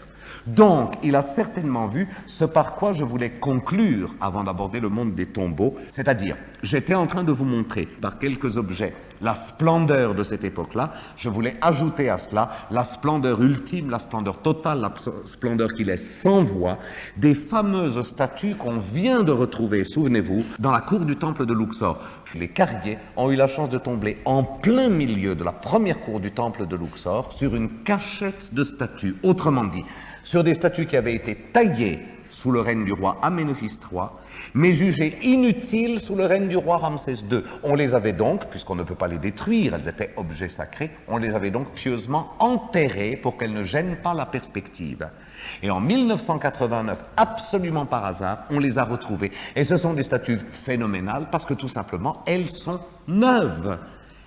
Donc, il a certainement vu ce par quoi je voulais conclure avant d'aborder le monde des tombeaux, c'est-à-dire, j'étais en train de vous montrer par quelques objets la splendeur de cette époque-là, je voulais ajouter à cela la splendeur ultime, la splendeur totale, la splendeur qui laisse sans voix, des fameuses statues qu'on vient de retrouver, souvenez-vous, dans la cour du temple de Luxor. Les Carriers ont eu la chance de tomber en plein milieu de la première cour du temple de Luxor sur une cachette de statues, autrement dit, sur des statues qui avaient été taillées sous le règne du roi Aménophis III, mais jugées inutiles sous le règne du roi Ramsès II. On les avait donc, puisqu'on ne peut pas les détruire, elles étaient objets sacrés, on les avait donc pieusement enterrées pour qu'elles ne gênent pas la perspective. Et en 1989, absolument par hasard, on les a retrouvées. Et ce sont des statues phénoménales parce que tout simplement, elles sont neuves.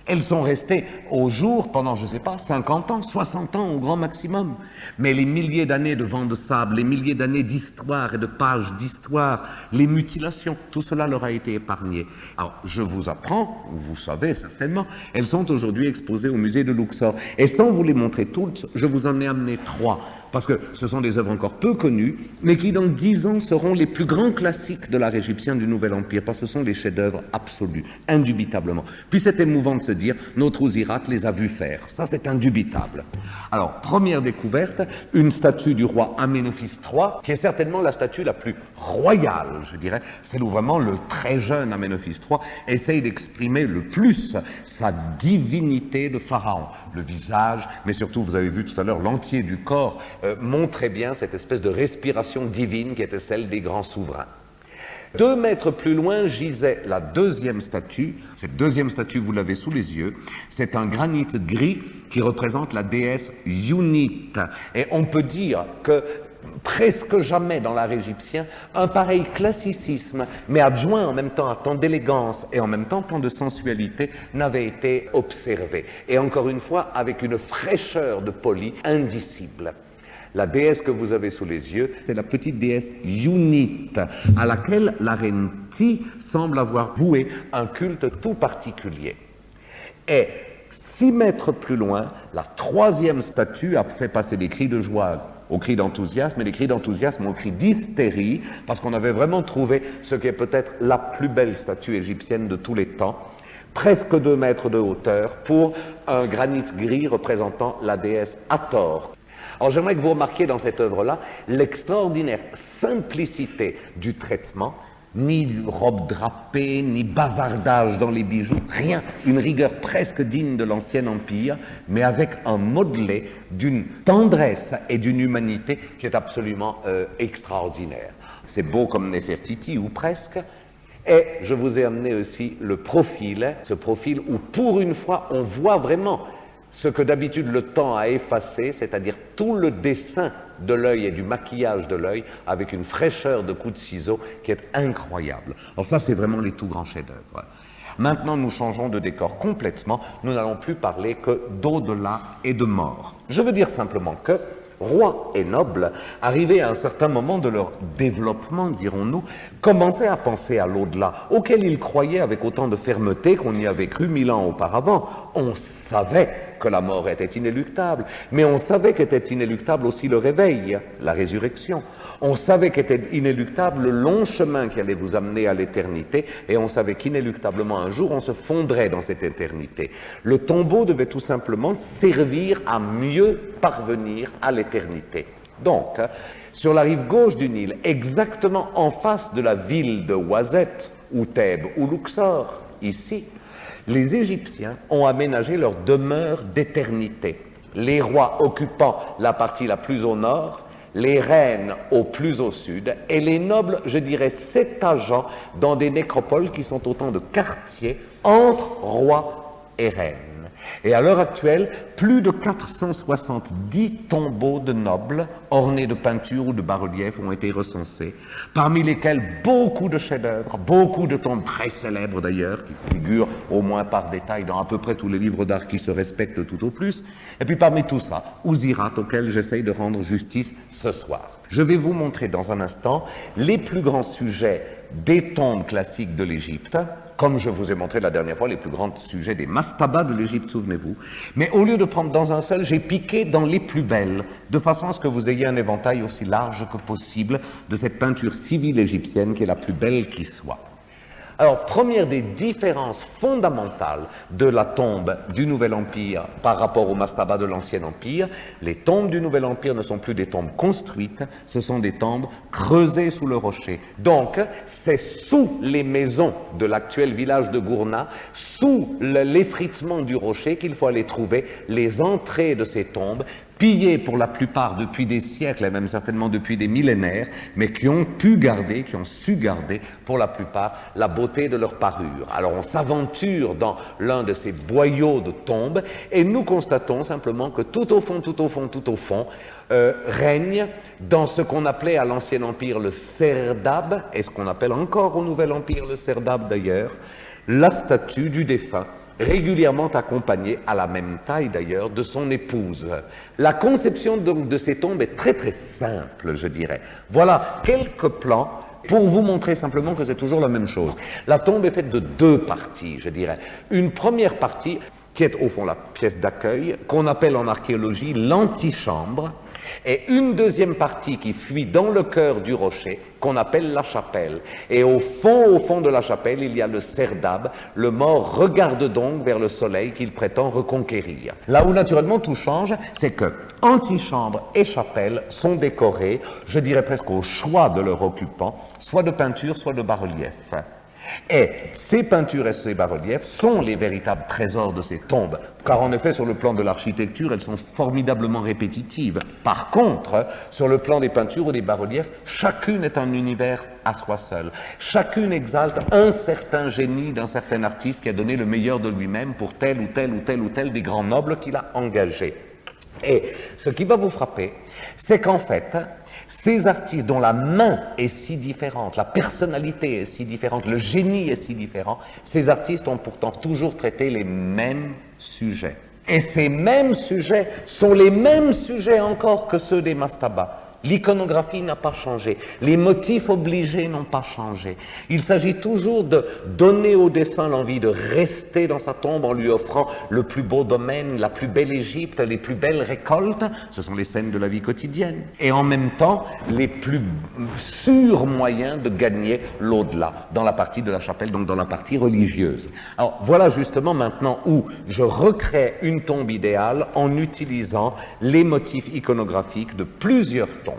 Elles sont restées au jour pendant, je ne sais pas, 50 ans, 60 ans au grand maximum. Mais les milliers d'années de vent de sable, les milliers d'années d'histoire et de pages d'histoire, les mutilations, tout cela leur a été épargné. Alors, je vous apprends, vous savez certainement, elles sont aujourd'hui exposées au musée de Luxor. Et sans vous les montrer toutes, je vous en ai amené 3. Parce que ce sont des œuvres encore peu connues, mais qui dans 10 ans seront les plus grands classiques de l'art égyptien du Nouvel Empire, parce que ce sont les chefs-d'œuvre absolus, indubitablement. Puis c'est émouvant de se dire, notre Ouzirat les a vus faire. Ça, c'est indubitable. Alors, première découverte, une statue du roi Aménophis III, qui est certainement la statue la plus royale, je dirais, celle où vraiment le très jeune Aménophis III essaye d'exprimer le plus sa divinité de pharaon. Le visage, mais surtout, vous avez vu tout à l'heure, l'entier du corps, montrait bien cette espèce de respiration divine qui était celle des grands souverains. 2 mètres plus loin gisait la deuxième statue. Cette deuxième statue, vous l'avez sous les yeux, c'est un granit gris qui représente la déesse Yunit. Et on peut dire que presque jamais dans l'art égyptien, un pareil classicisme, mais adjoint en même temps à tant d'élégance et en même temps tant de sensualité, n'avait été observé. Et encore une fois, avec une fraîcheur de poli indicible. La déesse que vous avez sous les yeux, c'est la petite déesse Yunit, à laquelle la reine Ti semble avoir voué un culte tout particulier. Et 6 mètres plus loin, la troisième statue a fait passer des cris de joie aux cris d'enthousiasme, et les cris d'enthousiasme aux cris d'hystérie, parce qu'on avait vraiment trouvé ce qui est peut-être la plus belle statue égyptienne de tous les temps, presque 2 mètres de hauteur, pour un granit gris représentant la déesse Hathor. Alors j'aimerais que vous remarquiez dans cette œuvre-là l'extraordinaire simplicité du traitement, ni robe drapée, ni bavardage dans les bijoux, rien, une rigueur presque digne de l'Ancien Empire, mais avec un modelé d'une tendresse et d'une humanité qui est absolument extraordinaire. C'est beau comme Néfertiti, ou presque. Et je vous ai amené aussi le profil, ce profil où pour une fois on voit vraiment ce que d'habitude le temps a effacé, c'est-à-dire tout le dessin de l'œil et du maquillage de l'œil avec une fraîcheur de coups de ciseaux qui est incroyable. Alors ça, c'est vraiment les tout grands chefs-d'œuvre. Maintenant, nous changeons de décor complètement. Nous n'allons plus parler que d'au-delà et de mort. Je veux dire simplement que rois et nobles, arrivés à un certain moment de leur développement, dirons-nous, commençaient à penser à l'au-delà, auquel ils croyaient avec autant de fermeté qu'on y avait cru 1000 ans auparavant. On savait que la mort était inéluctable, mais on savait qu'était inéluctable aussi le réveil, la résurrection. On savait qu'était inéluctable le long chemin qui allait vous amener à l'éternité, et on savait qu'inéluctablement un jour on se fondrait dans cette éternité. Le tombeau devait tout simplement servir à mieux parvenir à l'éternité. Donc, sur la rive gauche du Nil, exactement en face de la ville de Ouazet, ou Thèbes, ou Luxor, ici, les Égyptiens ont aménagé leur demeure d'éternité. Les rois occupant la partie la plus au nord, les reines au plus au sud, et les nobles, je dirais, s'étageant dans des nécropoles qui sont autant de quartiers entre rois et reines. Et à l'heure actuelle, plus de 470 tombeaux de nobles, ornés de peintures ou de bas-reliefs, ont été recensés, parmi lesquels beaucoup de chefs-d'œuvre, beaucoup de tombes très célèbres d'ailleurs, qui figurent au moins par détail dans à peu près tous les livres d'art qui se respectent tout au plus, et puis parmi tout ça, Ouzirat, auquel j'essaye de rendre justice ce soir. Je vais vous montrer dans un instant les plus grands sujets des tombes classiques de l'Égypte, comme je vous ai montré la dernière fois, les plus grands sujets des mastabas de l'Égypte, souvenez-vous. Mais au lieu de prendre dans un seul, j'ai piqué dans les plus belles, de façon à ce que vous ayez un éventail aussi large que possible de cette peinture civile égyptienne qui est la plus belle qui soit. Alors, première des différences fondamentales de la tombe du Nouvel Empire par rapport au mastaba de l'Ancien Empire, les tombes du Nouvel Empire ne sont plus des tombes construites, ce sont des tombes creusées sous le rocher. Donc, c'est sous les maisons de l'actuel village de Gourna, sous l'effritement du rocher, qu'il faut aller trouver les entrées de ces tombes, pillés pour la plupart depuis des siècles et même certainement depuis des millénaires, mais qui ont pu garder, qui ont su garder pour la plupart la beauté de leur parure. Alors on s'aventure dans l'un de ces boyaux de tombes et nous constatons simplement que tout au fond, règne dans ce qu'on appelait à l'Ancien Empire le Serdab, et ce qu'on appelle encore au Nouvel Empire le Serdab d'ailleurs, la statue du défunt, régulièrement accompagnée, à la même taille d'ailleurs, de son épouse. La conception donc de ces tombes est très très simple, je dirais. Voilà quelques plans pour vous montrer simplement que c'est toujours la même chose. La tombe est faite de deux parties, je dirais. Une première partie qui est au fond la pièce d'accueil, qu'on appelle en archéologie l'antichambre, et une deuxième partie qui fuit dans le cœur du rocher, qu'on appelle la chapelle. Et au fond de la chapelle, il y a le Serdab. Le mort regarde donc vers le soleil qu'il prétend reconquérir. Là où naturellement tout change, c'est que antichambre et chapelle sont décorés, je dirais presque au choix de leur occupant, soit de peinture, soit de bas-relief. Et ces peintures et ces bas-reliefs sont les véritables trésors de ces tombes, car en effet, sur le plan de l'architecture, elles sont formidablement répétitives. Par contre, sur le plan des peintures ou des bas-reliefs, chacune est un univers à soi seul. Chacune exalte un certain génie d'un certain artiste qui a donné le meilleur de lui-même pour tel ou tel des grands nobles qu'il a engagés. Et ce qui va vous frapper, c'est qu'en fait, ces artistes dont la main est si différente, la personnalité est si différente, le génie est si différent, ces artistes ont pourtant toujours traité les mêmes sujets. Et ces mêmes sujets sont les mêmes sujets encore que ceux des mastabas. L'iconographie n'a pas changé, les motifs obligés n'ont pas changé. Il s'agit toujours de donner au défunt l'envie de rester dans sa tombe en lui offrant le plus beau domaine, la plus belle Égypte, les plus belles récoltes, ce sont les scènes de la vie quotidienne, et en même temps les plus sûrs moyens de gagner l'au-delà, dans la partie de la chapelle, donc dans la partie religieuse. Alors voilà justement maintenant où je recrée une tombe idéale en utilisant les motifs iconographiques de plusieurs tombes.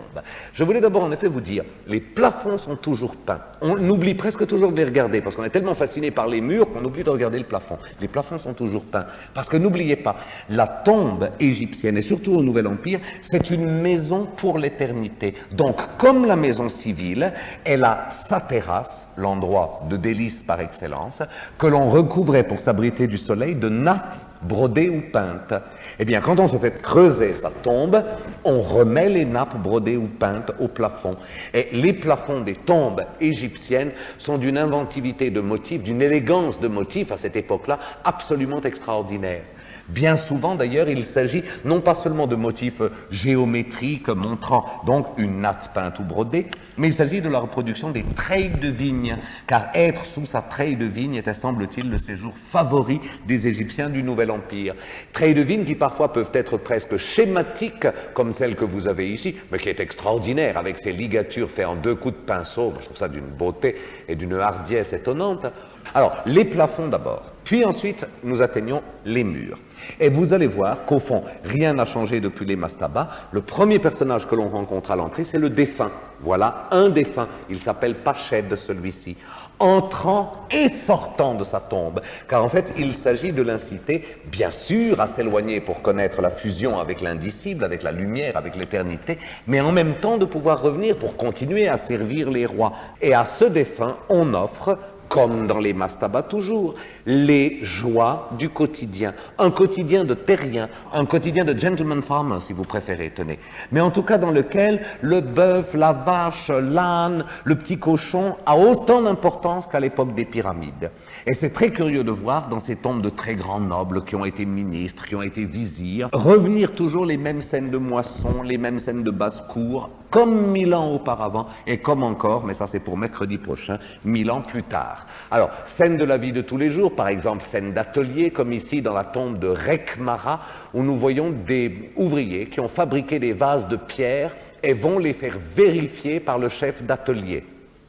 Je voulais d'abord en effet vous dire, les plafonds sont toujours peints. On oublie presque toujours de les regarder, parce qu'on est tellement fasciné par les murs qu'on oublie de regarder le plafond. Les plafonds sont toujours peints, parce que n'oubliez pas, la tombe égyptienne, et surtout au Nouvel Empire, c'est une maison pour l'éternité. Donc, comme la maison civile, elle a sa terrasse, l'endroit de délice par excellence, que l'on recouvrait pour s'abriter du soleil de nattes brodées ou peintes. Eh bien, quand on se fait creuser sa tombe, on remet les nappes brodées ou peintes au plafond. Et les plafonds des tombes égyptiennes sont d'une inventivité de motifs, d'une élégance de motifs à cette époque-là absolument extraordinaire. Bien souvent, d'ailleurs, il s'agit non pas seulement de motifs géométriques montrant donc une natte peinte ou brodée, mais il s'agit de la reproduction des treilles de vigne, car être sous sa treille de vigne était, semble-t-il, le séjour favori des Égyptiens du Nouvel Empire. Treilles de vigne qui parfois peuvent être presque schématiques, comme celle que vous avez ici, mais qui est extraordinaire, avec ses ligatures faites en 2 coups de pinceau. Je trouve ça d'une beauté et d'une hardiesse étonnante. Alors, les plafonds d'abord, puis ensuite nous atteignons les murs. Et vous allez voir qu'au fond, rien n'a changé depuis les mastabas. Le premier personnage que l'on rencontre à l'entrée, c'est le défunt. Voilà un défunt, il s'appelle Pached, celui-ci, entrant et sortant de sa tombe, car en fait, il s'agit de l'inciter, bien sûr, à s'éloigner pour connaître la fusion avec l'indicible, avec la lumière, avec l'éternité, mais en même temps de pouvoir revenir pour continuer à servir les rois. Et à ce défunt, on offre, comme dans les mastabas toujours, les joies du quotidien. Un quotidien de terrien, un quotidien de gentleman farmer, si vous préférez, tenez. Mais en tout cas dans lequel le bœuf, la vache, l'âne, le petit cochon a autant d'importance qu'à l'époque des pyramides. Et c'est très curieux de voir dans ces tombes de très grands nobles qui ont été ministres, qui ont été vizirs, revenir toujours les mêmes scènes de moisson, les mêmes scènes de basse-cour, comme 1000 ans auparavant, et comme encore, mais ça c'est pour mercredi prochain, 1000 ans plus tard. Alors, scène de la vie de tous les jours, par exemple, scène d'atelier, comme ici dans la tombe de Rekhmara, où nous voyons des ouvriers qui ont fabriqué des vases de pierre et vont les faire vérifier par le chef d'atelier.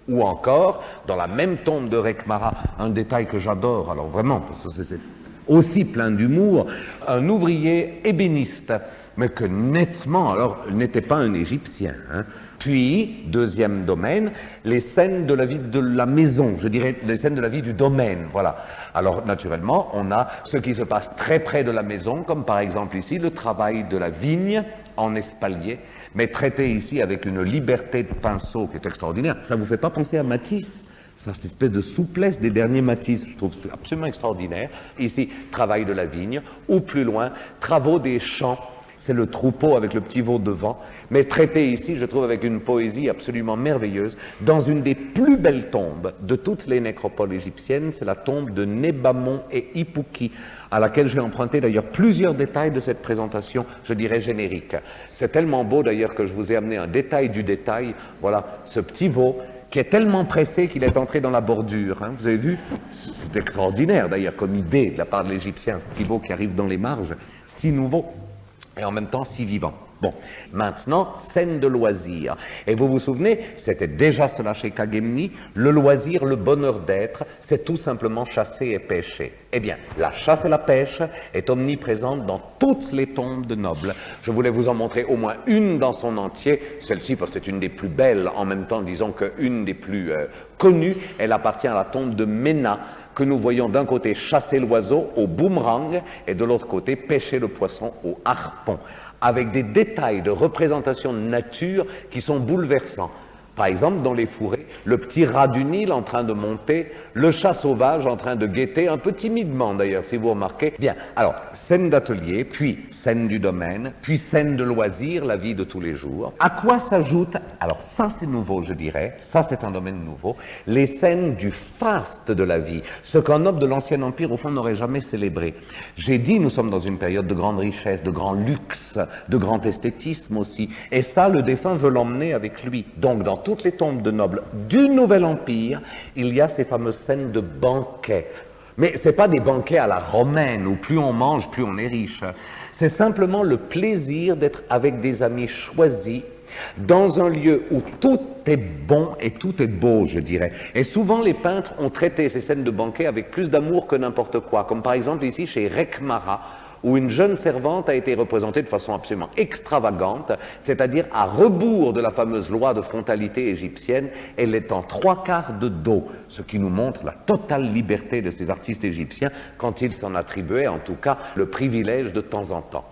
Ou encore, dans la même tombe de Rekhmara, un détail que j'adore, alors vraiment, parce que c'est aussi plein d'humour, un ouvrier ébéniste, mais que nettement, alors, n'était pas un Égyptien. Hein. Puis, deuxième domaine, les scènes de la vie de la maison, je dirais les scènes de la vie du domaine, voilà. Alors, naturellement, on a ce qui se passe très près de la maison, comme par exemple ici, le travail de la vigne en espalier, mais traité ici avec une liberté de pinceau qui est extraordinaire. Ça ne vous fait pas penser à Matisse? Ça, cette espèce de souplesse des derniers Matisse, je trouve c'est absolument extraordinaire. Ici, travail de la vigne, ou plus loin, travaux des champs. C'est le troupeau avec le petit veau devant, mais traité ici, je trouve, avec une poésie absolument merveilleuse, dans une des plus belles tombes de toutes les nécropoles égyptiennes, c'est la tombe de Nebamon et Ipuki, à laquelle j'ai emprunté d'ailleurs plusieurs détails de cette présentation, je dirais générique. C'est tellement beau d'ailleurs que je vous ai amené un détail du détail, voilà, ce petit veau, qui est tellement pressé qu'il est entré dans la bordure. Hein. Vous avez vu? C'est extraordinaire d'ailleurs comme idée de la part de l'Égyptien, ce petit veau qui arrive dans les marges, si nouveau et en même temps si vivant. Bon, maintenant, scène de loisir. Et vous vous souvenez, c'était déjà cela chez Khagemni, le loisir, le bonheur d'être, c'est tout simplement chasser et pêcher. Eh bien, la chasse et la pêche est omniprésente dans toutes les tombes de nobles. Je voulais vous en montrer au moins une dans son entier, celle-ci parce que c'est une des plus belles, en même temps disons qu'une des plus connues, elle appartient à la tombe de Ména, que nous voyons d'un côté chasser l'oiseau au boomerang et de l'autre côté pêcher le poisson au harpon, avec des détails de représentation de nature qui sont bouleversants. Par exemple, dans les fourrés, le petit rat du Nil en train de monter, le chat sauvage en train de guetter, un peu timidement d'ailleurs, si vous remarquez. Bien, alors, scène d'atelier, puis scène du domaine, puis scène de loisir, la vie de tous les jours. À quoi s'ajoute, alors ça c'est nouveau je dirais, ça c'est un domaine nouveau, les scènes du faste de la vie, ce qu'un noble de l'Ancien Empire au fond n'aurait jamais célébré. J'ai dit, nous sommes dans une période de grande richesse, de grand luxe, de grand esthétisme aussi, et ça le défunt veut l'emmener avec lui. Donc dans toutes les tombes de nobles du Nouvel Empire, il y a ces fameuses scènes de banquets. Mais ce n'est pas des banquets à la romaine, où plus on mange, plus on est riche. C'est simplement le plaisir d'être avec des amis choisis, dans un lieu où tout est bon et tout est beau, je dirais. Et souvent, les peintres ont traité ces scènes de banquets avec plus d'amour que n'importe quoi, comme par exemple ici chez Rekhmara, où une jeune servante a été représentée de façon absolument extravagante, c'est-à-dire à rebours de la fameuse loi de frontalité égyptienne, elle est en 3/4 de dos, ce qui nous montre la totale liberté de ces artistes égyptiens quand ils s'en attribuaient en tout cas le privilège de temps en temps.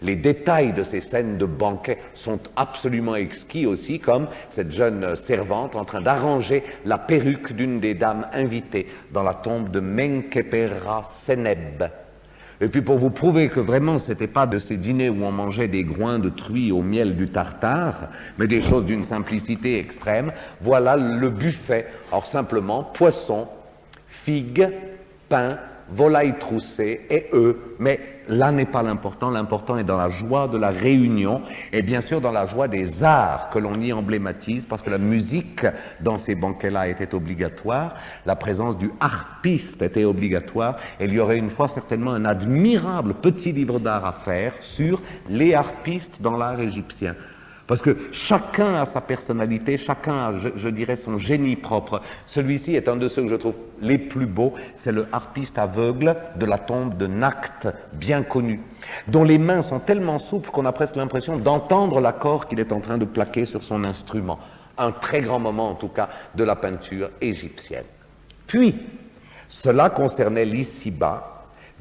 Les détails de ces scènes de banquet sont absolument exquis aussi, comme cette jeune servante en train d'arranger la perruque d'une des dames invitées dans la tombe de Menkhéperra Sénèbe. Et puis pour vous prouver que vraiment ce n'était pas de ces dîners où on mangeait des groins de truie au miel du tartare, mais des choses d'une simplicité extrême, voilà le buffet. Alors simplement poisson, figues, pain, volaille troussée et œufs, mais là n'est pas l'important est dans la joie de la réunion et bien sûr dans la joie des arts que l'on y emblématise parce que la musique dans ces banquets-là était obligatoire, la présence du harpiste était obligatoire et il y aurait une fois certainement un admirable petit livre d'art à faire sur les harpistes dans l'art égyptien. Parce que chacun a sa personnalité, chacun a, je dirais, son génie propre. Celui-ci est un de ceux que je trouve les plus beaux, c'est le harpiste aveugle de la tombe de Nakhte, bien connu, dont les mains sont tellement souples qu'on a presque l'impression d'entendre l'accord qu'il est en train de plaquer sur son instrument. Un très grand moment, en tout cas, de la peinture égyptienne. Puis, cela concernait l'ici-bas,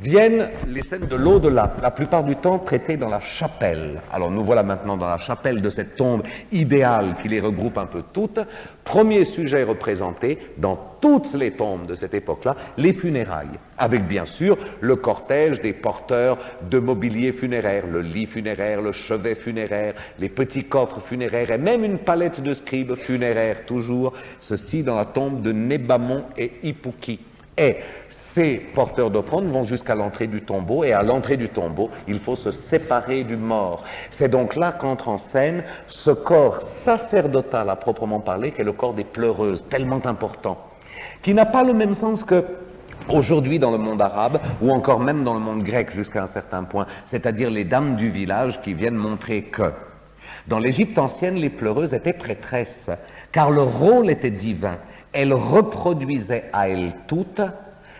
viennent les scènes de l'au-delà, la plupart du temps traitées dans la chapelle. Alors nous voilà maintenant dans la chapelle de cette tombe idéale qui les regroupe un peu toutes. Premier sujet représenté dans toutes les tombes de cette époque-là, les funérailles, avec bien sûr le cortège des porteurs de mobilier funéraire, le lit funéraire, le chevet funéraire, les petits coffres funéraires et même une palette de scribes funéraires toujours, ceci dans la tombe de Nebamon et Ipuki. Et ces porteurs d'offrandes vont jusqu'à l'entrée du tombeau, et à l'entrée du tombeau, il faut se séparer du mort. C'est donc là qu'entre en scène ce corps sacerdotal à proprement parler, qui est le corps des pleureuses, tellement important, qui n'a pas le même sens que aujourd'hui dans le monde arabe, ou encore même dans le monde grec jusqu'à un certain point, c'est-à-dire les dames du village qui viennent montrer que Dans l'Égypte ancienne, les pleureuses étaient prêtresses, car leur rôle était divin. Elles reproduisaient à elles toutes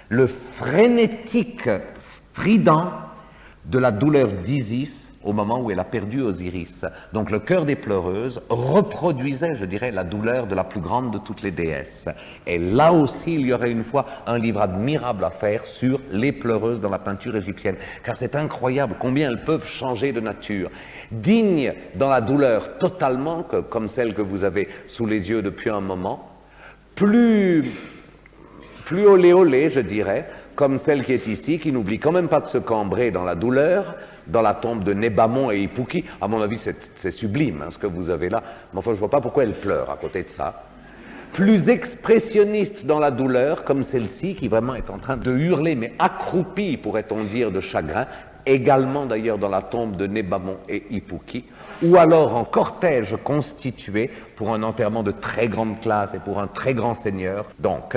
le frénétique strident de la douleur d'Isis au moment où elle a perdu Osiris. Donc le chœur des pleureuses reproduisait, je dirais, la douleur de la plus grande de toutes les déesses. Et là aussi, il y aurait une fois un livre admirable à faire sur les pleureuses dans la peinture égyptienne, car c'est incroyable combien elles peuvent changer de nature. Dignes dans la douleur totalement, comme celle que vous avez sous les yeux depuis un moment, plus olé olé, je dirais, comme celle qui est ici, qui n'oublie quand même pas de se cambrer dans la douleur, dans la tombe de Nébamon et Ipuki. À mon avis, c'est sublime, hein, ce que vous avez là. Mais enfin, je ne vois pas pourquoi elle pleure à côté de ça. Plus expressionniste dans la douleur, comme celle-ci, qui vraiment est en train de hurler, mais accroupie, pourrait-on dire, de chagrin, également d'ailleurs dans la tombe de Nébamon et Ipuki, ou alors en cortège constitué pour un enterrement de très grande classe et pour un très grand seigneur. Donc,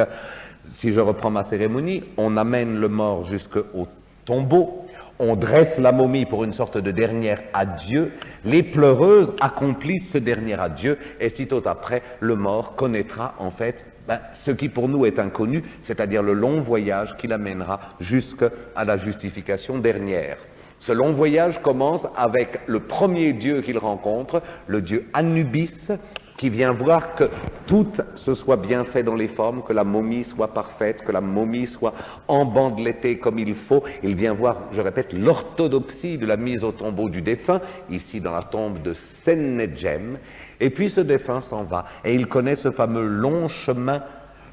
si je reprends ma cérémonie, on amène le mort jusqu'au tombeau, on dresse la momie pour une sorte de dernier adieu, les pleureuses accomplissent ce dernier adieu, et sitôt après, le mort connaîtra en fait ce qui pour nous est inconnu, c'est-à-dire le long voyage qui l'amènera jusqu'à la justification dernière. Ce long voyage commence avec le premier dieu qu'il rencontre, le dieu Anubis, qui vient voir que tout se soit bien fait dans les formes, que la momie soit parfaite, que la momie soit embandelettée comme il faut. Il vient voir, je répète, l'orthodoxie de la mise au tombeau du défunt, ici dans la tombe de Sennedjem, et puis ce défunt s'en va, et il connaît ce fameux long chemin,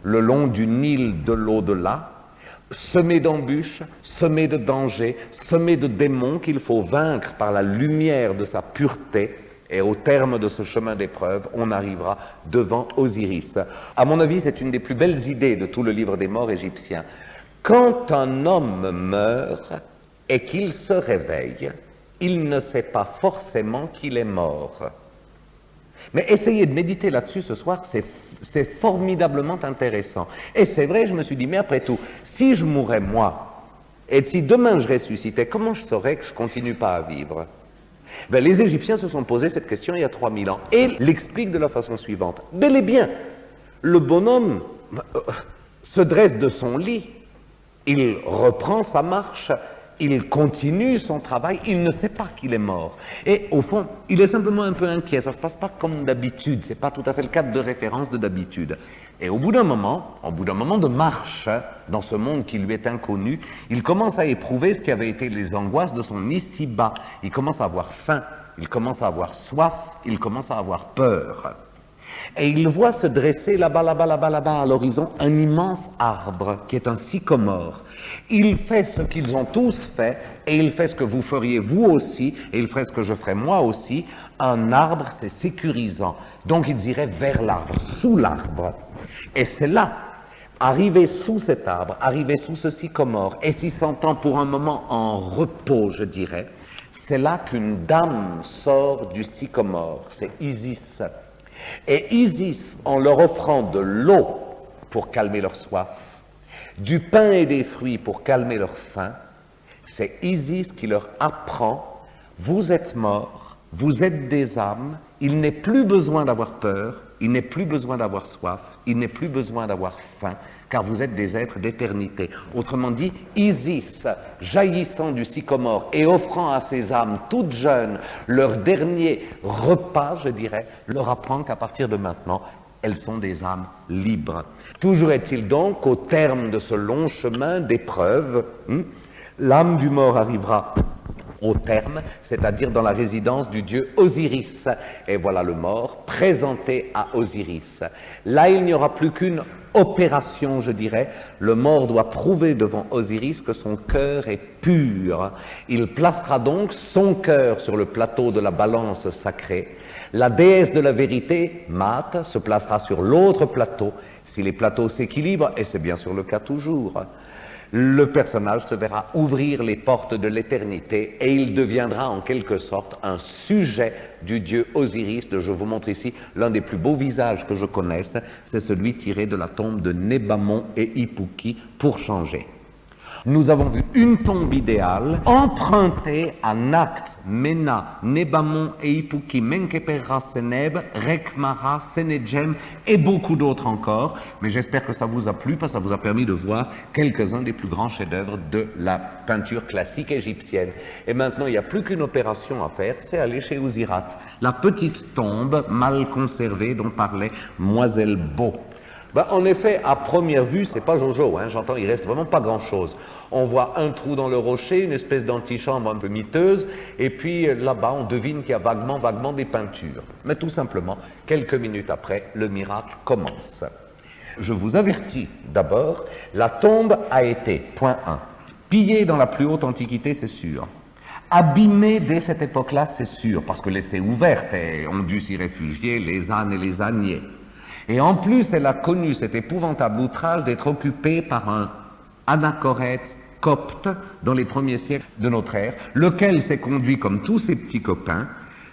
le long du Nil de l'au-delà, semé d'embûches, semé de dangers, semé de démons qu'il faut vaincre par la lumière de sa pureté. Et au terme de ce chemin d'épreuve, on arrivera devant Osiris. À mon avis, c'est une des plus belles idées de tout le livre des morts égyptiens. Quand un homme meurt et qu'il se réveille, il ne sait pas forcément qu'il est mort. Mais essayez de méditer là-dessus ce soir, c'est formidablement intéressant. Et c'est vrai, je me suis dit, mais après tout, si je mourais moi, et si demain je ressuscitais, comment je saurais que je ne continue pas à vivre ? Ben, les Égyptiens se sont posé cette question il y a 3000 ans et l'expliquent de la façon suivante. Bel et bien, le bonhomme se dresse de son lit, il reprend sa marche, il continue son travail, il ne sait pas qu'il est mort. Et au fond, il est simplement un peu inquiet, ça ne se passe pas comme d'habitude, ce n'est pas tout à fait le cadre de référence de d'habitude. Et au bout d'un moment de marche, dans ce monde qui lui est inconnu, il commence à éprouver ce qui avait été les angoisses de son ici-bas. Il commence à avoir faim, il commence à avoir soif, il commence à avoir peur. Et il voit se dresser là-bas, à l'horizon, un immense arbre qui est un sycomore. Il fait ce qu'ils ont tous fait, et il fait ce que vous feriez vous aussi, et il ferait ce que je ferais moi aussi. Un arbre, c'est sécurisant. Donc ils iraient vers l'arbre, sous l'arbre. Et c'est là, arrivé sous cet arbre, arrivé sous ce sycomore, et s'y sentant pour un moment en repos, je dirais, c'est là qu'une dame sort du sycomore, c'est Isis. Et Isis, en leur offrant de l'eau pour calmer leur soif, du pain et des fruits pour calmer leur faim, c'est Isis qui leur apprend, vous êtes morts, vous êtes des âmes, il n'est plus besoin d'avoir peur, il n'est plus besoin d'avoir soif, il n'est plus besoin d'avoir faim, car vous êtes des êtres d'éternité. Autrement dit, Isis, jaillissant du sycomore et offrant à ces âmes toutes jeunes leur dernier repas, je dirais, leur apprend qu'à partir de maintenant, elles sont des âmes libres. Toujours est-il donc qu'au terme de ce long chemin d'épreuve, l'âme du mort arrivera au terme, c'est-à-dire dans la résidence du dieu Osiris. Et voilà le mort présenté à Osiris. Là, il n'y aura plus qu'une opération, je dirais. Le mort doit prouver devant Osiris que son cœur est pur. Il placera donc son cœur sur le plateau de la balance sacrée. La déesse de la vérité, Maat, se placera sur l'autre plateau. Si les plateaux s'équilibrent, et c'est bien sûr le cas toujours, le personnage se verra ouvrir les portes de l'éternité et il deviendra en quelque sorte un sujet du dieu Osiris. Je vous montre ici l'un des plus beaux visages que je connaisse, c'est celui tiré de la tombe de Nébamon et Ipuki pour changer. Nous avons vu une tombe idéale empruntée à Nact, Mena, Nebamon, Eipuki, Menkeperra, Seneb, Rekmara, Senedjem et beaucoup d'autres encore. Mais j'espère que ça vous a plu parce que ça vous a permis de voir quelques-uns des plus grands chefs-d'œuvre de la peinture classique égyptienne. Et maintenant, il n'y a plus qu'une opération à faire, c'est aller chez Ouzirat, la petite tombe mal conservée dont parlait Moiselle Beau. Ben, en effet, à première vue, c'est pas Jojo, hein, j'entends, il reste vraiment pas grand-chose. On voit un trou dans le rocher, une espèce d'antichambre un peu miteuse, et puis là-bas, on devine qu'il y a vaguement des peintures. Mais tout simplement, quelques minutes après, le miracle commence. Je vous avertis, d'abord, la tombe a été, point 1, pillée dans la plus haute antiquité, c'est sûr. Abîmée dès cette époque-là, c'est sûr, parce que laissée ouverte, et ont dû s'y réfugier les ânes et les âniers. Et en plus, elle a connu cet épouvantable outrage d'être occupée par un anachorète copte dans les premiers siècles de notre ère, lequel s'est conduit comme tous ses petits copains.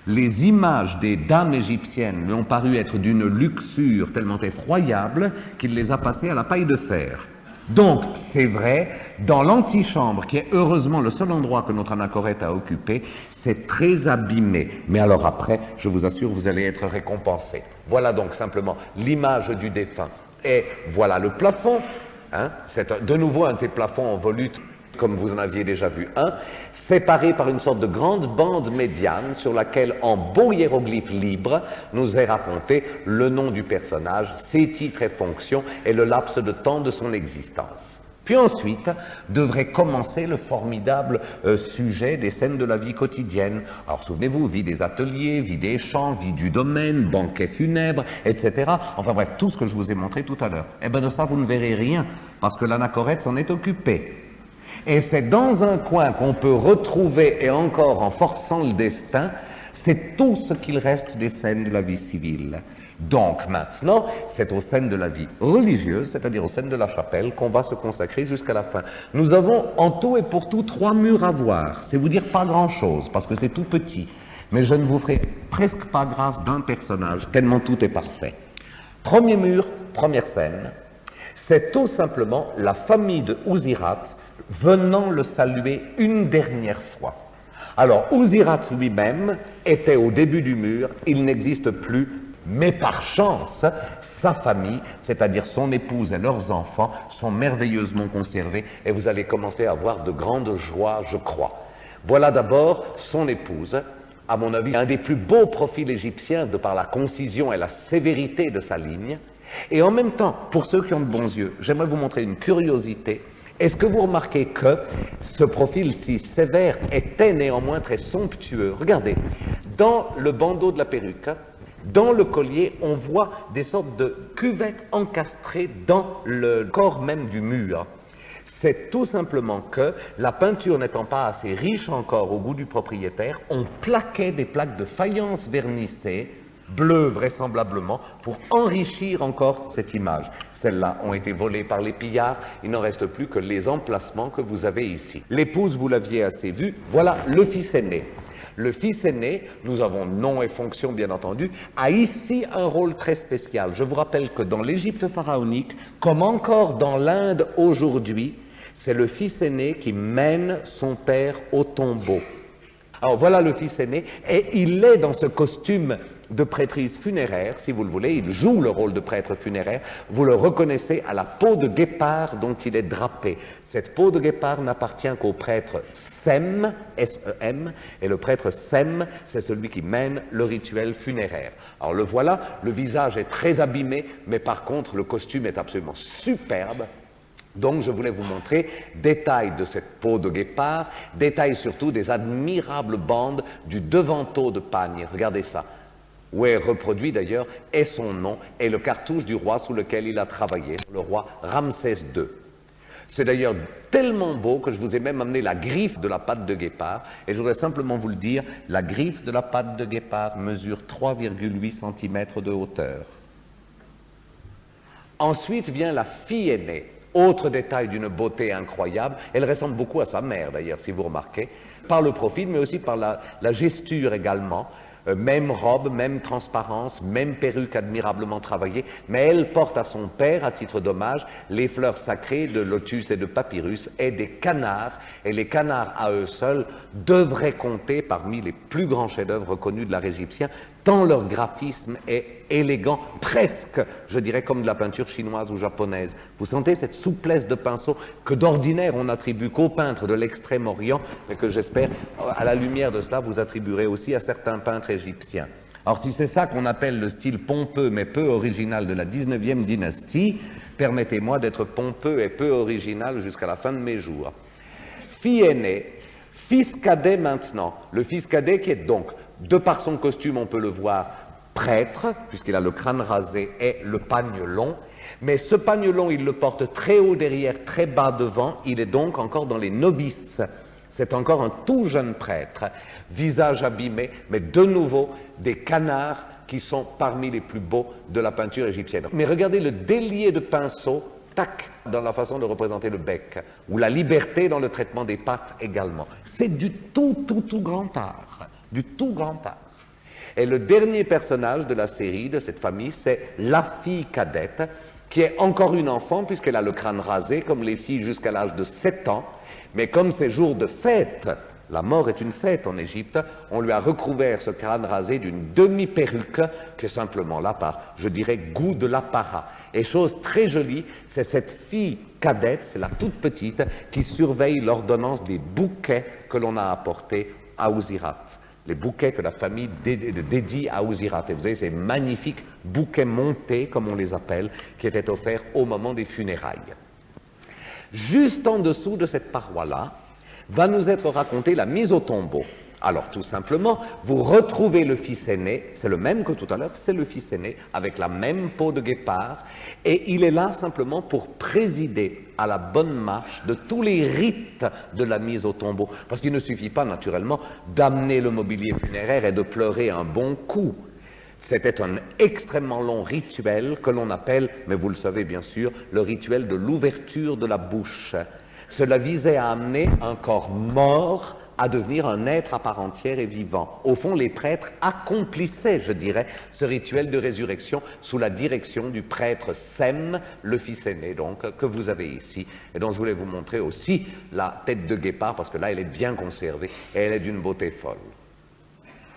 Les images des dames égyptiennes lui ont paru être d'une luxure tellement effroyable qu'il les a passées à la paille de fer. Donc, c'est vrai, dans l'antichambre, qui est heureusement le seul endroit que notre anachorète a occupé, c'est très abîmé. Mais alors après, je vous assure, vous allez être récompensé. Voilà donc simplement l'image du défunt. Et voilà le plafond. Hein, c'est de nouveau un de ces plafonds en volute, comme vous en aviez déjà vu un, séparé par une sorte de grande bande médiane sur laquelle, en beaux hiéroglyphes libres, nous est raconté le nom du personnage, ses titres et fonctions et le laps de temps de son existence. Puis ensuite, devrait commencer le formidable sujet des scènes de la vie quotidienne. Alors souvenez-vous, vie des ateliers, vie des champs, vie du domaine, banquets funèbres, etc. Enfin bref, tout ce que je vous ai montré tout à l'heure. Eh bien de ça, vous ne verrez rien, parce que l'anachorète s'en est occupé. Et c'est dans un coin qu'on peut retrouver, et encore en forçant le destin, c'est tout ce qu'il reste des scènes de la vie civile. Donc maintenant, c'est aux scènes de la vie religieuse, c'est-à-dire aux scènes de la chapelle, qu'on va se consacrer jusqu'à la fin. Nous avons en tout et pour tout 3 murs à voir. C'est vous dire pas grand-chose, parce que c'est tout petit. Mais je ne vous ferai presque pas grâce d'un personnage, tellement tout est parfait. Premier mur, première scène, c'est tout simplement la famille de Ouzirat venant le saluer une dernière fois. Alors, Ouzirat lui-même était au début du mur, il n'existe plus, mais par chance, sa famille, c'est-à-dire son épouse et leurs enfants, sont merveilleusement conservés et vous allez commencer à avoir de grandes joies, je crois. Voilà d'abord son épouse, à mon avis, un des plus beaux profils égyptiens de par la concision et la sévérité de sa ligne. Et en même temps, pour ceux qui ont de bons yeux, j'aimerais vous montrer une curiosité. Est-ce que vous remarquez que ce profil si sévère était néanmoins très somptueux? Regardez, dans le bandeau de la perruque, dans le collier, on voit des sortes de cuvettes encastrées dans le corps même du mur. C'est tout simplement que, la peinture n'étant pas assez riche encore au goût du propriétaire, on plaquait des plaques de faïence vernissées, bleues vraisemblablement, pour enrichir encore cette image. Celles-là ont été volées par les pillards, il n'en reste plus que les emplacements que vous avez ici. L'épouse, vous l'aviez assez vu, voilà le fils aîné. Le fils aîné, nous avons nom et fonction bien entendu, a ici un rôle très spécial. Je vous rappelle que dans l'Égypte pharaonique, comme encore dans l'Inde aujourd'hui, c'est le fils aîné qui mène son père au tombeau. Alors voilà le fils aîné, et il est dans ce costume de prêtrise funéraire, si vous le voulez, il joue le rôle de prêtre funéraire, vous le reconnaissez à la peau de guépard dont il est drapé. Cette peau de guépard n'appartient qu'au prêtre Sem, S-E-M, et le prêtre Sem, c'est celui qui mène le rituel funéraire. Alors le voilà, le visage est très abîmé, mais par contre le costume est absolument superbe. Donc je voulais vous montrer détails de cette peau de guépard, détails surtout des admirables bandes du devanteau de pagne. Regardez ça, où est reproduit d'ailleurs, et son nom, et le cartouche du roi sous lequel il a travaillé, le roi Ramsès II. C'est d'ailleurs tellement beau que je vous ai même amené la griffe de la patte de guépard, et je voudrais simplement vous le dire, la griffe de la patte de guépard mesure 3,8 cm de hauteur. Ensuite vient la fille aînée. Autre détail d'une beauté incroyable, elle ressemble beaucoup à sa mère d'ailleurs, si vous remarquez, par le profil, mais aussi par la gesture également. Même robe, même transparence, même perruque admirablement travaillée, mais elle porte à son père, à titre d'hommage, les fleurs sacrées de lotus et de papyrus et des canards. Et les canards, à eux seuls, devraient compter parmi les plus grands chefs-d'œuvre connus de l'art égyptien, tant leur graphisme est élégant, presque, je dirais, comme de la peinture chinoise ou japonaise. Vous sentez cette souplesse de pinceau que d'ordinaire on n'attribue qu'aux peintres de l'Extrême-Orient, mais que j'espère, à la lumière de cela, vous attribuerez aussi à certains peintres égyptiens. Alors si c'est ça qu'on appelle le style pompeux mais peu original de la 19e dynastie, permettez-moi d'être pompeux et peu original jusqu'à la fin de mes jours. Fille aînée, fils cadet maintenant, le fils cadet qui est donc, de par son costume, on peut le voir prêtre, puisqu'il a le crâne rasé et le pagne long, mais ce pagne long, il le porte très haut derrière, très bas devant, il est donc encore dans les novices. C'est encore un tout jeune prêtre, visage abîmé, mais de nouveau des canards qui sont parmi les plus beaux de la peinture égyptienne. Mais regardez le délié de pinceau, tac, dans la façon de représenter le bec, ou la liberté dans le traitement des pattes également. C'est du tout grand art, du tout grand art. Et le dernier personnage de la série, de cette famille, c'est la fille cadette, qui est encore une enfant, puisqu'elle a le crâne rasé, comme les filles jusqu'à l'âge de 7 ans. Mais comme c'est jour de fête, la mort est une fête en Égypte, on lui a recouvert ce crâne rasé d'une demi-perruque, qui est simplement là par, je dirais, goût de l'apparat. Et chose très jolie, c'est cette fille cadette, c'est la toute petite, qui surveille l'ordonnance des bouquets que l'on a apportés à Ouzirat. Les bouquets que la famille dédie à Ouzirat. Et vous avez ces magnifiques bouquets montés, comme on les appelle, qui étaient offerts au moment des funérailles. Juste en dessous de cette paroi-là, va nous être racontée la mise au tombeau. Alors tout simplement, vous retrouvez le fils aîné, c'est le même que tout à l'heure, c'est le fils aîné, avec la même peau de guépard, et il est là simplement pour présider à la bonne marche de tous les rites de la mise au tombeau. Parce qu'il ne suffit pas naturellement d'amener le mobilier funéraire et de pleurer un bon coup. C'était un extrêmement long rituel que l'on appelle, mais vous le savez bien sûr, le rituel de l'ouverture de la bouche. Cela visait à amener un corps mort à devenir un être à part entière et vivant. Au fond, les prêtres accomplissaient, je dirais, ce rituel de résurrection sous la direction du prêtre Sem, le fils aîné, donc, que vous avez ici, et dont je voulais vous montrer aussi la tête de guépard, parce que là, elle est bien conservée, et elle est d'une beauté folle.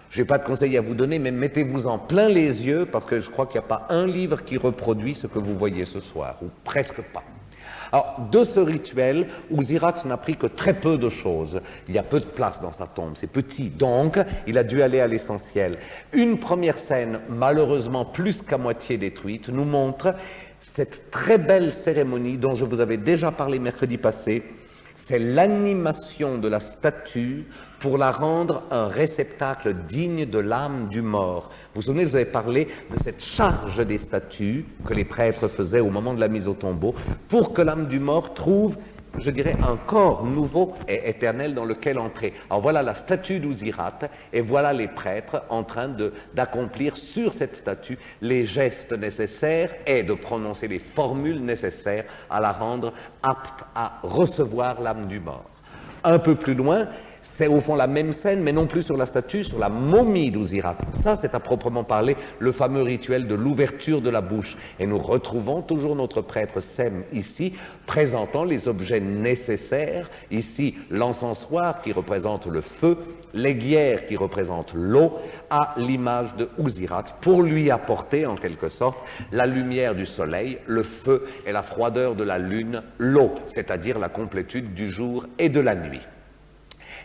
Je n'ai pas de conseil à vous donner, mais mettez-vous en plein les yeux, parce que je crois qu'il n'y a pas un livre qui reproduit ce que vous voyez ce soir, ou presque pas. Alors, de ce rituel, Ouzirat n'a pris que très peu de choses. Il y a peu de place dans sa tombe, c'est petit, donc il a dû aller à l'essentiel. Une première scène, malheureusement plus qu'à moitié détruite, nous montre cette très belle cérémonie dont je vous avais déjà parlé mercredi passé. C'est l'animation de la statue pour la rendre un réceptacle digne de l'âme du mort. Vous vous souvenez, je vous avais parlé de cette charge des statues que les prêtres faisaient au moment de la mise au tombeau pour que l'âme du mort trouve, je dirais, un corps nouveau et éternel dans lequel entrer. Alors voilà la statue d'Ouzirat et voilà les prêtres en train d'accomplir sur cette statue les gestes nécessaires et de prononcer les formules nécessaires à la rendre apte à recevoir l'âme du mort. Un peu plus loin, c'est au fond la même scène, mais non plus sur la statue, sur la momie d'Ouzirat. Ça, c'est à proprement parler le fameux rituel de l'ouverture de la bouche. Et nous retrouvons toujours notre prêtre Sem ici, présentant les objets nécessaires. Ici, l'encensoir qui représente le feu, l'aiguière qui représente l'eau, à l'image de Ouzirat, pour lui apporter en quelque sorte la lumière du soleil, le feu et la froideur de la lune, l'eau, c'est-à-dire la complétude du jour et de la nuit.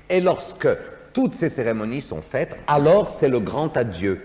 Et lorsque toutes ces cérémonies sont faites, alors c'est le grand adieu.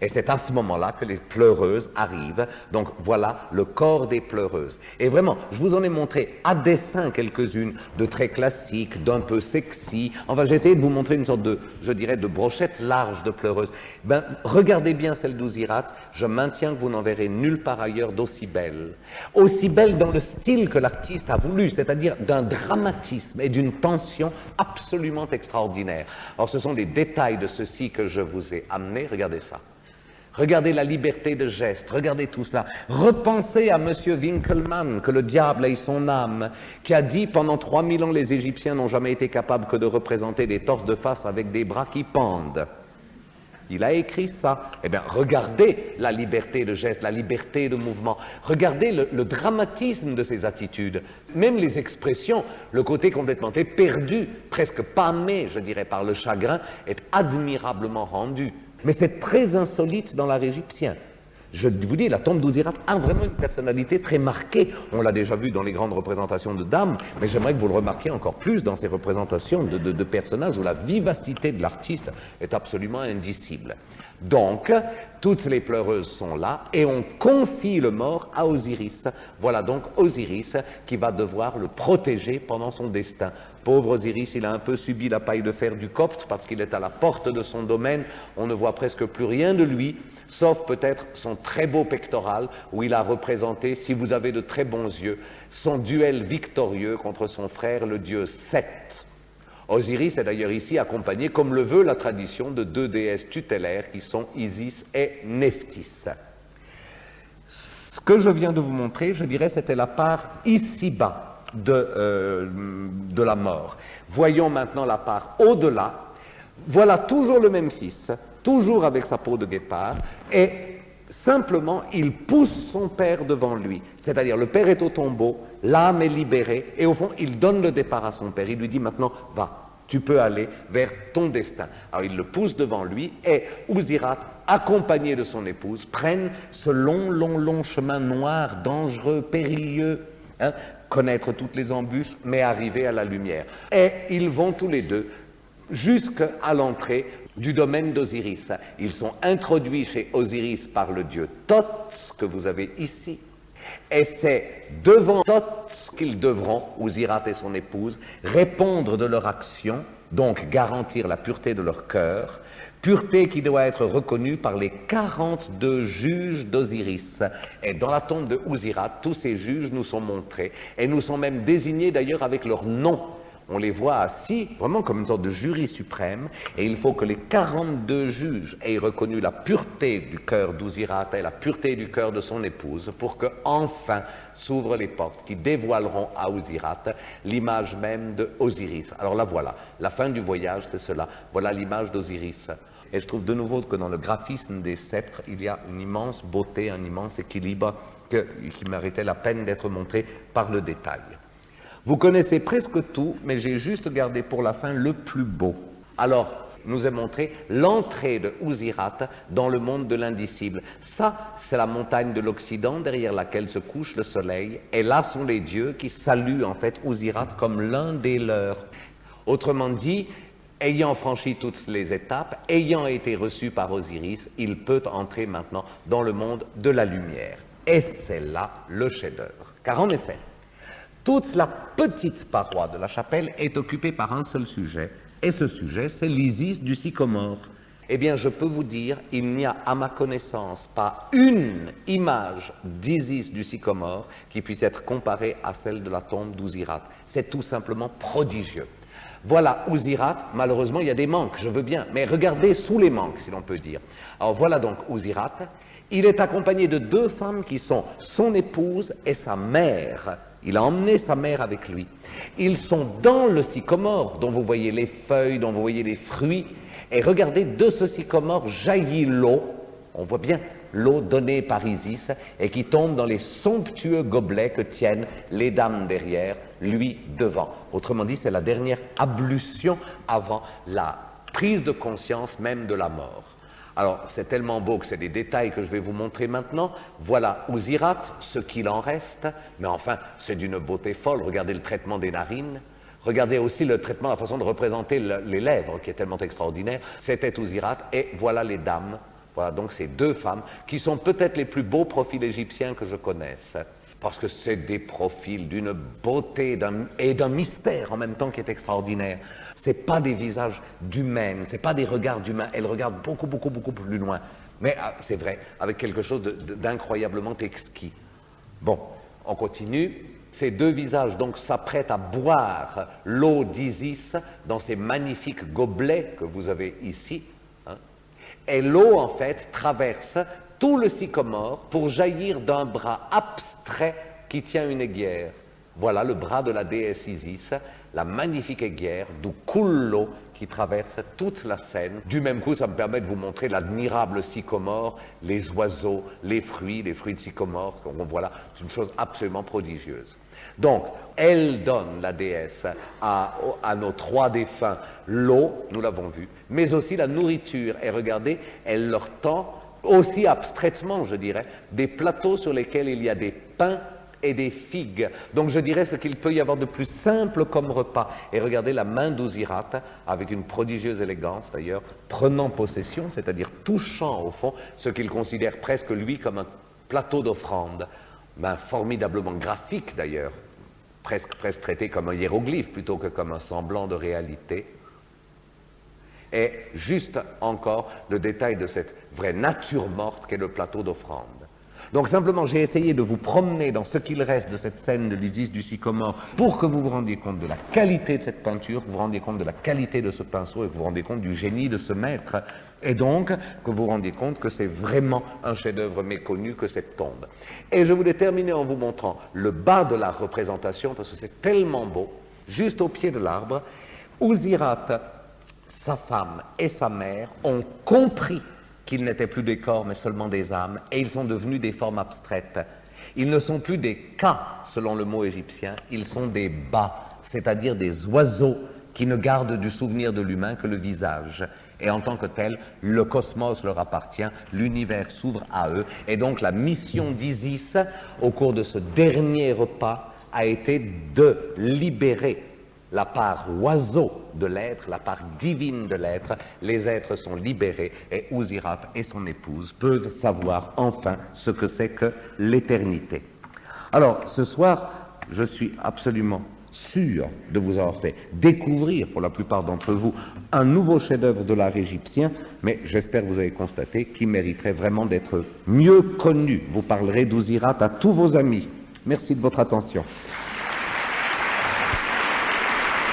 Et c'est à ce moment-là que les pleureuses arrivent. Donc voilà le corps des pleureuses. Et vraiment, je vous en ai montré à dessein quelques-unes de très classiques, d'un peu sexy. Enfin, j'ai essayé de vous montrer une sorte de, je dirais, de brochette large de pleureuses. Ben, regardez bien celle d'Ouzirat. Je maintiens que vous n'en verrez nulle part ailleurs d'aussi belle. Aussi belle dans le style que l'artiste a voulu, c'est-à-dire d'un dramatisme et d'une tension absolument extraordinaire. Alors, ce sont des détails de ceci que je vous ai amenés. Regardez ça. Regardez la liberté de geste, regardez tout cela. Repensez à M. Winkelmann, que le diable ait son âme, qui a dit pendant 3000 ans les Égyptiens n'ont jamais été capables que de représenter des torses de face avec des bras qui pendent. il a écrit ça. Eh bien, regardez la liberté de geste, la liberté de mouvement. Regardez le dramatisme de ces attitudes. Même les expressions, le côté complètement éperdu, presque pâmé, je dirais, par le chagrin, est admirablement rendu. Mais c'est très insolite dans l'art égyptien. Je vous dis, la tombe d'Ouzirat a vraiment une personnalité très marquée. On l'a déjà vu dans les grandes représentations de dames, mais j'aimerais que vous le remarquiez encore plus dans ces représentations de personnages où la vivacité de l'artiste est absolument indicible. Donc, toutes les pleureuses sont là et on confie le mort à Osiris. Voilà donc Osiris qui va devoir le protéger pendant son destin. Pauvre Osiris, il a un peu subi la paille de fer du Copte parce qu'il est à la porte de son domaine. On ne voit presque plus rien de lui, sauf peut-être son très beau pectoral où il a représenté, si vous avez de très bons yeux, son duel victorieux contre son frère, le dieu Seth. Osiris est d'ailleurs ici accompagné, comme le veut la tradition, de deux déesses tutélaires qui sont Isis et Nephthys. Ce que je viens de vous montrer, je dirais, c'était la part ici-bas de la mort. Voyons maintenant la part au-delà. Voilà toujours le même fils, toujours avec sa peau de guépard, et simplement il pousse son père devant lui. C'est-à-dire le père est au tombeau, l'âme est libérée, et au fond il donne le départ à son père. Il lui dit maintenant, va, tu peux aller vers ton destin. Alors il le pousse devant lui, et Ouzirat, accompagné de son épouse, prennent ce long chemin noir, dangereux, périlleux, connaître toutes les embûches, mais arriver à la lumière. Et ils vont tous les deux jusqu'à l'entrée du domaine d'Osiris. Ils sont introduits chez Osiris par le dieu Thoth, que vous avez ici. Et c'est devant Thoth qu'ils devront, Ouzirat et son épouse, répondre de leur action, donc garantir la pureté de leur cœur, pureté qui doit être reconnue par les 42 juges d'Osiris. Et dans la tombe de Ouzirat, tous ces juges nous sont montrés, et nous sont même désignés d'ailleurs avec leur nom. On les voit assis, vraiment comme une sorte de jury suprême, et il faut que les 42 juges aient reconnu la pureté du cœur d'Ouzirat et la pureté du cœur de son épouse, pour que enfin s'ouvrent les portes qui dévoileront à Ouzirat l'image même de Osiris. Alors là voilà, la fin du voyage, c'est cela. Voilà l'image d'Osiris. Et je trouve de nouveau que dans le graphisme des sceptres, il y a une immense beauté, un immense équilibre qui méritait la peine d'être montré par le détail. Vous connaissez presque tout, mais j'ai juste gardé pour la fin le plus beau. Alors, nous ai montré l'entrée de Ouzirat dans le monde de l'indicible. Ça, c'est la montagne de l'Occident derrière laquelle se couche le soleil, et là sont les dieux qui saluent en fait Ouzirat comme l'un des leurs. Autrement dit, ayant franchi toutes les étapes, ayant été reçu par Osiris, il peut entrer maintenant dans le monde de la lumière. Et c'est là le chef-d'œuvre. Car en effet, toute la petite paroi de la chapelle est occupée par un seul sujet, et ce sujet, c'est l'Isis du sycomore. Eh bien, je peux vous dire, il n'y a à ma connaissance pas une image d'Isis du sycomore qui puisse être comparée à celle de la tombe d'Ouzirat. C'est tout simplement prodigieux. Voilà Ouzirat, malheureusement il y a des manques, je veux bien, mais regardez sous les manques, si l'on peut dire. Alors voilà donc Ouzirat, il est accompagné de deux femmes qui sont son épouse et sa mère. Il a emmené sa mère avec lui. Ils sont dans le sycomore, dont vous voyez les feuilles, dont vous voyez les fruits, et regardez, de ce sycomore jaillit l'eau, on voit bien l'eau donnée par Isis, et qui tombe dans les somptueux gobelets que tiennent les dames derrière, lui devant. Autrement dit, c'est la dernière ablution avant la prise de conscience même de la mort. Alors, c'est tellement beau que c'est des détails que je vais vous montrer maintenant. Voilà Ouzirat, ce qu'il en reste, mais enfin, c'est d'une beauté folle. Regardez le traitement des narines, regardez aussi le traitement, la façon de représenter les lèvres, qui est tellement extraordinaire. C'était Ouzirat, et voilà les dames. Voilà donc ces deux femmes, qui sont peut-être les plus beaux profils égyptiens que je connaisse. Parce que c'est des profils d'une beauté et d'un mystère en même temps qui est extraordinaire. C'est pas des visages d'humaines, c'est pas des regards d'humains. Elles regardent beaucoup plus loin. Mais c'est vrai, avec quelque chose d'incroyablement exquis. Bon, on continue. Ces deux visages donc s'apprêtent à boire l'eau d'Isis dans ces magnifiques gobelets que vous avez ici. Et l'eau, en fait, traverse tout le sycomore pour jaillir d'un bras abstrait qui tient une aiguière. Voilà le bras de la déesse Isis, la magnifique aiguière d'où coule l'eau qui traverse toute la scène. Du même coup, ça me permet de vous montrer l'admirable sycomore, les oiseaux, les fruits de sycomore, qu'on voit là, c'est une chose absolument prodigieuse. Donc, elle donne, la déesse, à nos trois défunts l'eau, nous l'avons vu, mais aussi la nourriture. Et regardez, elle leur tend, aussi abstraitement, je dirais, des plateaux sur lesquels il y a des pains et des figues. Donc je dirais ce qu'il peut y avoir de plus simple comme repas. Et regardez la main d'Ouzirate, avec une prodigieuse élégance d'ailleurs, prenant possession, c'est-à-dire touchant au fond, ce qu'il considère presque lui comme un plateau d'offrande. Ben, formidablement graphique d'ailleurs, presque traité comme un hiéroglyphe plutôt que comme un semblant de réalité. Et juste encore le détail de cette vraie nature morte qu'est le plateau d'offrande. Donc simplement, j'ai essayé de vous promener dans ce qu'il reste de cette scène de l'Isis du sycomore pour que vous vous rendiez compte de la qualité de cette peinture, que vous vous rendiez compte de la qualité de ce pinceau et que vous vous rendiez compte du génie de ce maître. Et donc, que vous vous rendiez compte que c'est vraiment un chef-d'œuvre méconnu que cette tombe. Et je voulais terminer en vous montrant le bas de la représentation, parce que c'est tellement beau, juste au pied de l'arbre. Ouzirate, sa femme et sa mère ont compris qu'ils n'étaient plus des corps, mais seulement des âmes, et ils sont devenus des formes abstraites. Ils ne sont plus des cas, selon le mot égyptien, ils sont des bas, c'est-à-dire des oiseaux qui ne gardent du souvenir de l'humain que le visage. Et en tant que tel, le cosmos leur appartient, l'univers s'ouvre à eux, et donc la mission d'Isis, au cours de ce dernier repas, a été de libérer la part oiseau de l'être, la part divine de l'être. Les êtres sont libérés et Ouzirate et son épouse peuvent savoir enfin ce que c'est que l'éternité. Alors, ce soir, je suis absolument sûr de vous avoir fait découvrir, pour la plupart d'entre vous, un nouveau chef-d'œuvre de l'art égyptien, mais j'espère que vous avez constaté qu'il mériterait vraiment d'être mieux connu. Vous parlerez d'Ouzirate à tous vos amis. Merci de votre attention.